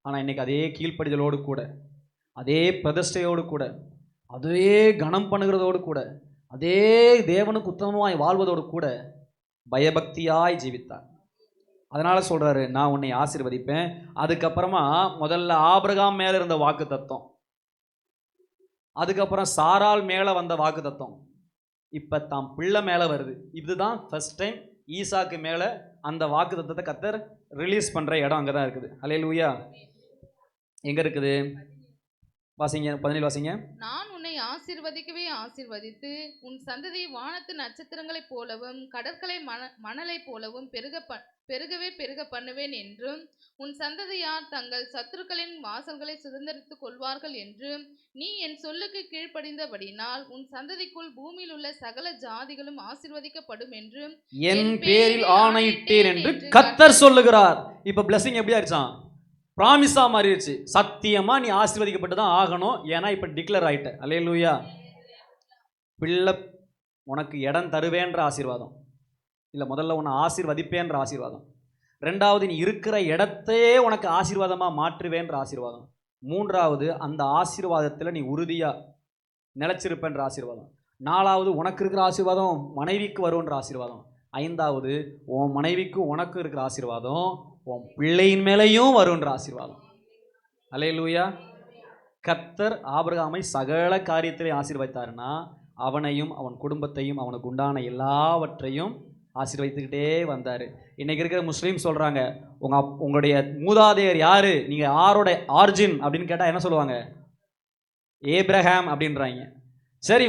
ஆனால் இன்னைக்கு அதே கீழ்ப்படிதலோடு கூட, அதே பிரதிஷ்டையோடு கூட, அதே கனம் பண்ணுகிறதோடு கூட, அதே தேவனுக்கு உத்தமமாய் வாழ்வதோடு கூட பயபக்தியாய் ஜீவித்தார். அதனால சொல்றாரு, நான் உன்னை ஆசீர்வதிப்பேன். அதுக்கப்புறமா முதல்ல ஆபிரகாம் மேல இருந்த வாக்கு தத்தம், அதுக்கப்புறம் சாராள் மேல வந்த வாக்கு தத்தம், இப்ப தாம் பிள்ளை மேல வருது. இதுதான் ஃபர்ஸ்ட் டைம் ஈசாக்கு மேல அந்த வாக்கு தத்தத்தை கர்த்தர் ரிலீஸ் பண்ற இடம் அங்கதான் இருக்குது. அல்லேலூயா. எங்க இருக்குது? வாசிங்க, 17 வாசிங்க. நான் உன்னை ஆசீர்வதிக்கவே ஆசீர்வதித்து உன் சந்ததியை வானத்து நட்சத்திரங்களைப் போலவும் கடற்கரை மணலைப் போலவும் பெருக பண்ணுவேன் என்றும் உன் சந்ததியார் தங்கள் சத்துருக்களின் வாசல்களை சுதந்திரித்துக் கொள்வார்கள் என்றும் நீ என் சொல்லுக்கு கீழ்ப்படிந்தபடினால் உன் சந்ததிக்குள் பூமியில் உள்ள சகல ஜாதிகளும் ஆசீர்வதிக்கப்படும் என்றும் என் பேரில் ஆணையிட்டேன் என்று கர்த்தர் சொல்லுகிறார். இப்ப பிளஸிங் எப்படி ஆயிடுச்சான்? ப்ராமிஸா மாறிடுச்சு. சத்தியமா நீ ஆசீர்வதிக்கப்பட்டு தான் ஆகணும், ஏன்னா இப்ப டிக்ளேர் ஆயிட்ட. அல்லேலூயா. பிள்ளை உனக்கு இடம் தருவேன்ற ஆசீர்வாதம் இல்லை, முதல்ல உன்னை ஆசீர்வதிப்பேன்ற ஆசீர்வாதம். ரெண்டாவது, நீ இருக்கிற இடத்தையே உனக்கு ஆசீர்வாதமாக மாற்றுவேன்ற ஆசீர்வாதம். மூன்றாவது, அந்த ஆசீர்வாதத்தில் நீ உறுதியாக நிலைச்சிருப்பேன்ற ஆசீர்வாதம். நாலாவது, உனக்கு இருக்கிற ஆசீர்வாதம் மனைவிக்கு வரும்ன்ற ஆசீர்வாதம். ஐந்தாவது, உன் மனைவிக்கு உனக்கு இருக்கிற ஆசீர்வாதம் உன் பிள்ளையின் மேலேயும் வரும்ன்ற ஆசீர்வாதம். அல்லேலூயா. கர்த்தர் ஆபிரகாமை சகல காரியத்திலே ஆசீர்வதித்தாருன்னா அவனையும் அவன் குடும்பத்தையும் அவனுக்கு உண்டான எல்லாவற்றையும் ஆசீர்வதித்துக்கிட்டே வந்தார். இன்னைக்கு இருக்கிற முஸ்லீம் சொல்கிறாங்க, உங்களுடைய மூதாதையர் யாரு, நீங்கள் யாரோட ஆர்ஜின் அப்படின்னு கேட்டால் என்ன சொல்லுவாங்க? ஏப்ரஹாம் அப்படின்றாங்க. சரி,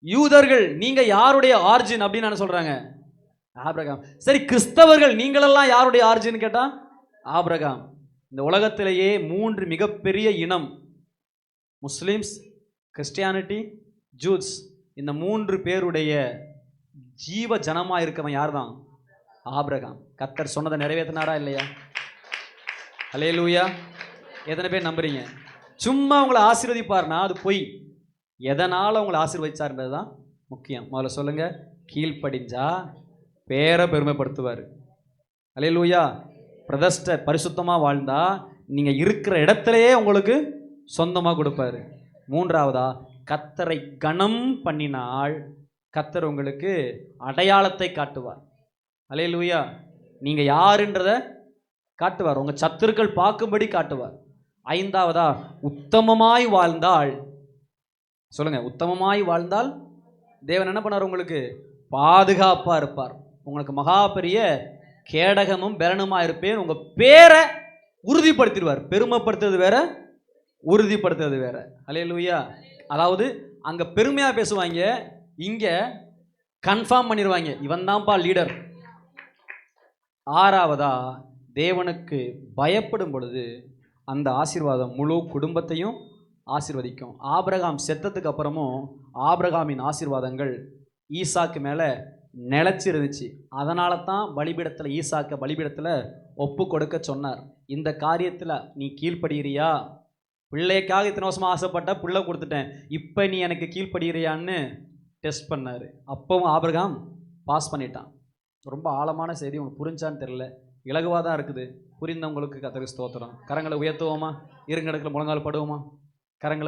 யூதர்கள் நீங்கள் யாருடைய ஆர்ஜின் அப்படின்னு என்ன சொல்கிறாங்க? ஆபிரகாம். சரி, கிறிஸ்தவர்கள் நீங்களெல்லாம் யாருடைய ஆர்ஜின் கேட்டால் ஆபிரகாம். இந்த உலகத்திலேயே 3 மிகப்பெரிய இனம், முஸ்லிம்ஸ், கிறிஸ்டியானிட்டி, ஜூட்ஸ். இந்த 3 பேருடைய ஜீவ ஜனமா இருக்கவன் யார் தான்? ஆபிரகாம். கர்த்தர் சொன்னதை நிறைவேற்றினாரா இல்லையா? அல்லேலூயா. எத்தனை பேர் நம்புறீங்க? சும்மா உங்களை ஆசீர்வதிப்பார்னா அது பொய். எதனால உங்களை ஆசீர்வதிச்சார்ன்றது தான் முக்கியம். முதல்ல சொல்லுங்க, கீழ்ப்படிஞ்சா பேரை பெருமைப்படுத்துவார். அல்லேலூயா. பிரதிஷ்டை பரிசுத்தமாக வாழ்ந்தா நீங்கள் இருக்கிற இடத்துலையே உங்களுக்கு சொந்தமாக கொடுப்பாரு. மூன்றாவதா, கர்த்தரை கனம் பண்ணினால் கர்த்தர் உங்களுக்கு அடையாளத்தை காட்டுவார். அல்லேலூயா. நீங்கள் யாருன்றதை காட்டுவார், உங்கள் சத்துருக்கள் பார்க்கும்படி காட்டுவார். ஐந்தாவதா, உத்தமமாய் வாழ்ந்தால், சொல்லுங்க, உத்தமமாய் வாழ்ந்தால் தேவன் என்ன பண்ணார்? உங்களுக்கு பாதுகாப்பாக இருப்பார். உங்களுக்கு மகா பெரிய கேடகமும் பெலனுமா இருப்பேன். உங்கள் பேரை உறுதிப்படுத்திடுவார். பெருமைப்படுத்துறது வேற, உறுதிப்படுத்துறது வேற. அல்லேலூயா. அதாவது அங்கே பெருமையாக பேசுவாங்க, இங்கே கன்ஃபார்ம் பண்ணிடுவாங்க, இவன் தான்ப்பா லீடர். ஆறாவதா, தேவனுக்கு பயப்படும் பொழுது அந்த ஆசீர்வாதம் முழு குடும்பத்தையும் ஆசீர்வதிக்கும். ஆபிரகாம் செத்ததுக்கு அப்புறமும் ஆபிரகாமின் ஆசீர்வாதங்கள் ஈசாக்கு மேலே நிலைச்சிருந்துச்சு. அதனால தான் பலிபீடத்தில், ஈசாக்க பலிபீடத்தில் ஒப்பு கொடுக்க சொன்னார். இந்த காரியத்தில் நீ கீழ்ப்படுகிறியா? பிள்ளைக்காக இத்தனை வருஷமாக ஆசைப்பட்ட, பிள்ளை கொடுத்துட்டேன், இப்போ நீ எனக்கு கீழ்ப்படுகிறியான்னு டெஸ்ட் பண்ணார். அப்பவும் ஆபிரகாம் பாஸ் பண்ணிட்டான். ரொம்ப ஆழமான செய்தி, உங்களுக்கு புரிஞ்சான்னு தெரியல, இலகுவாக தான் இருக்குது. புரிந்தவங்களுக்கு கர்த்தருக்கு ஸ்தோத்திரம். கரங்களை உயர்த்துவோமா? இருங்கடத்தில் முழங்கால் படுவோமா? கரங்களை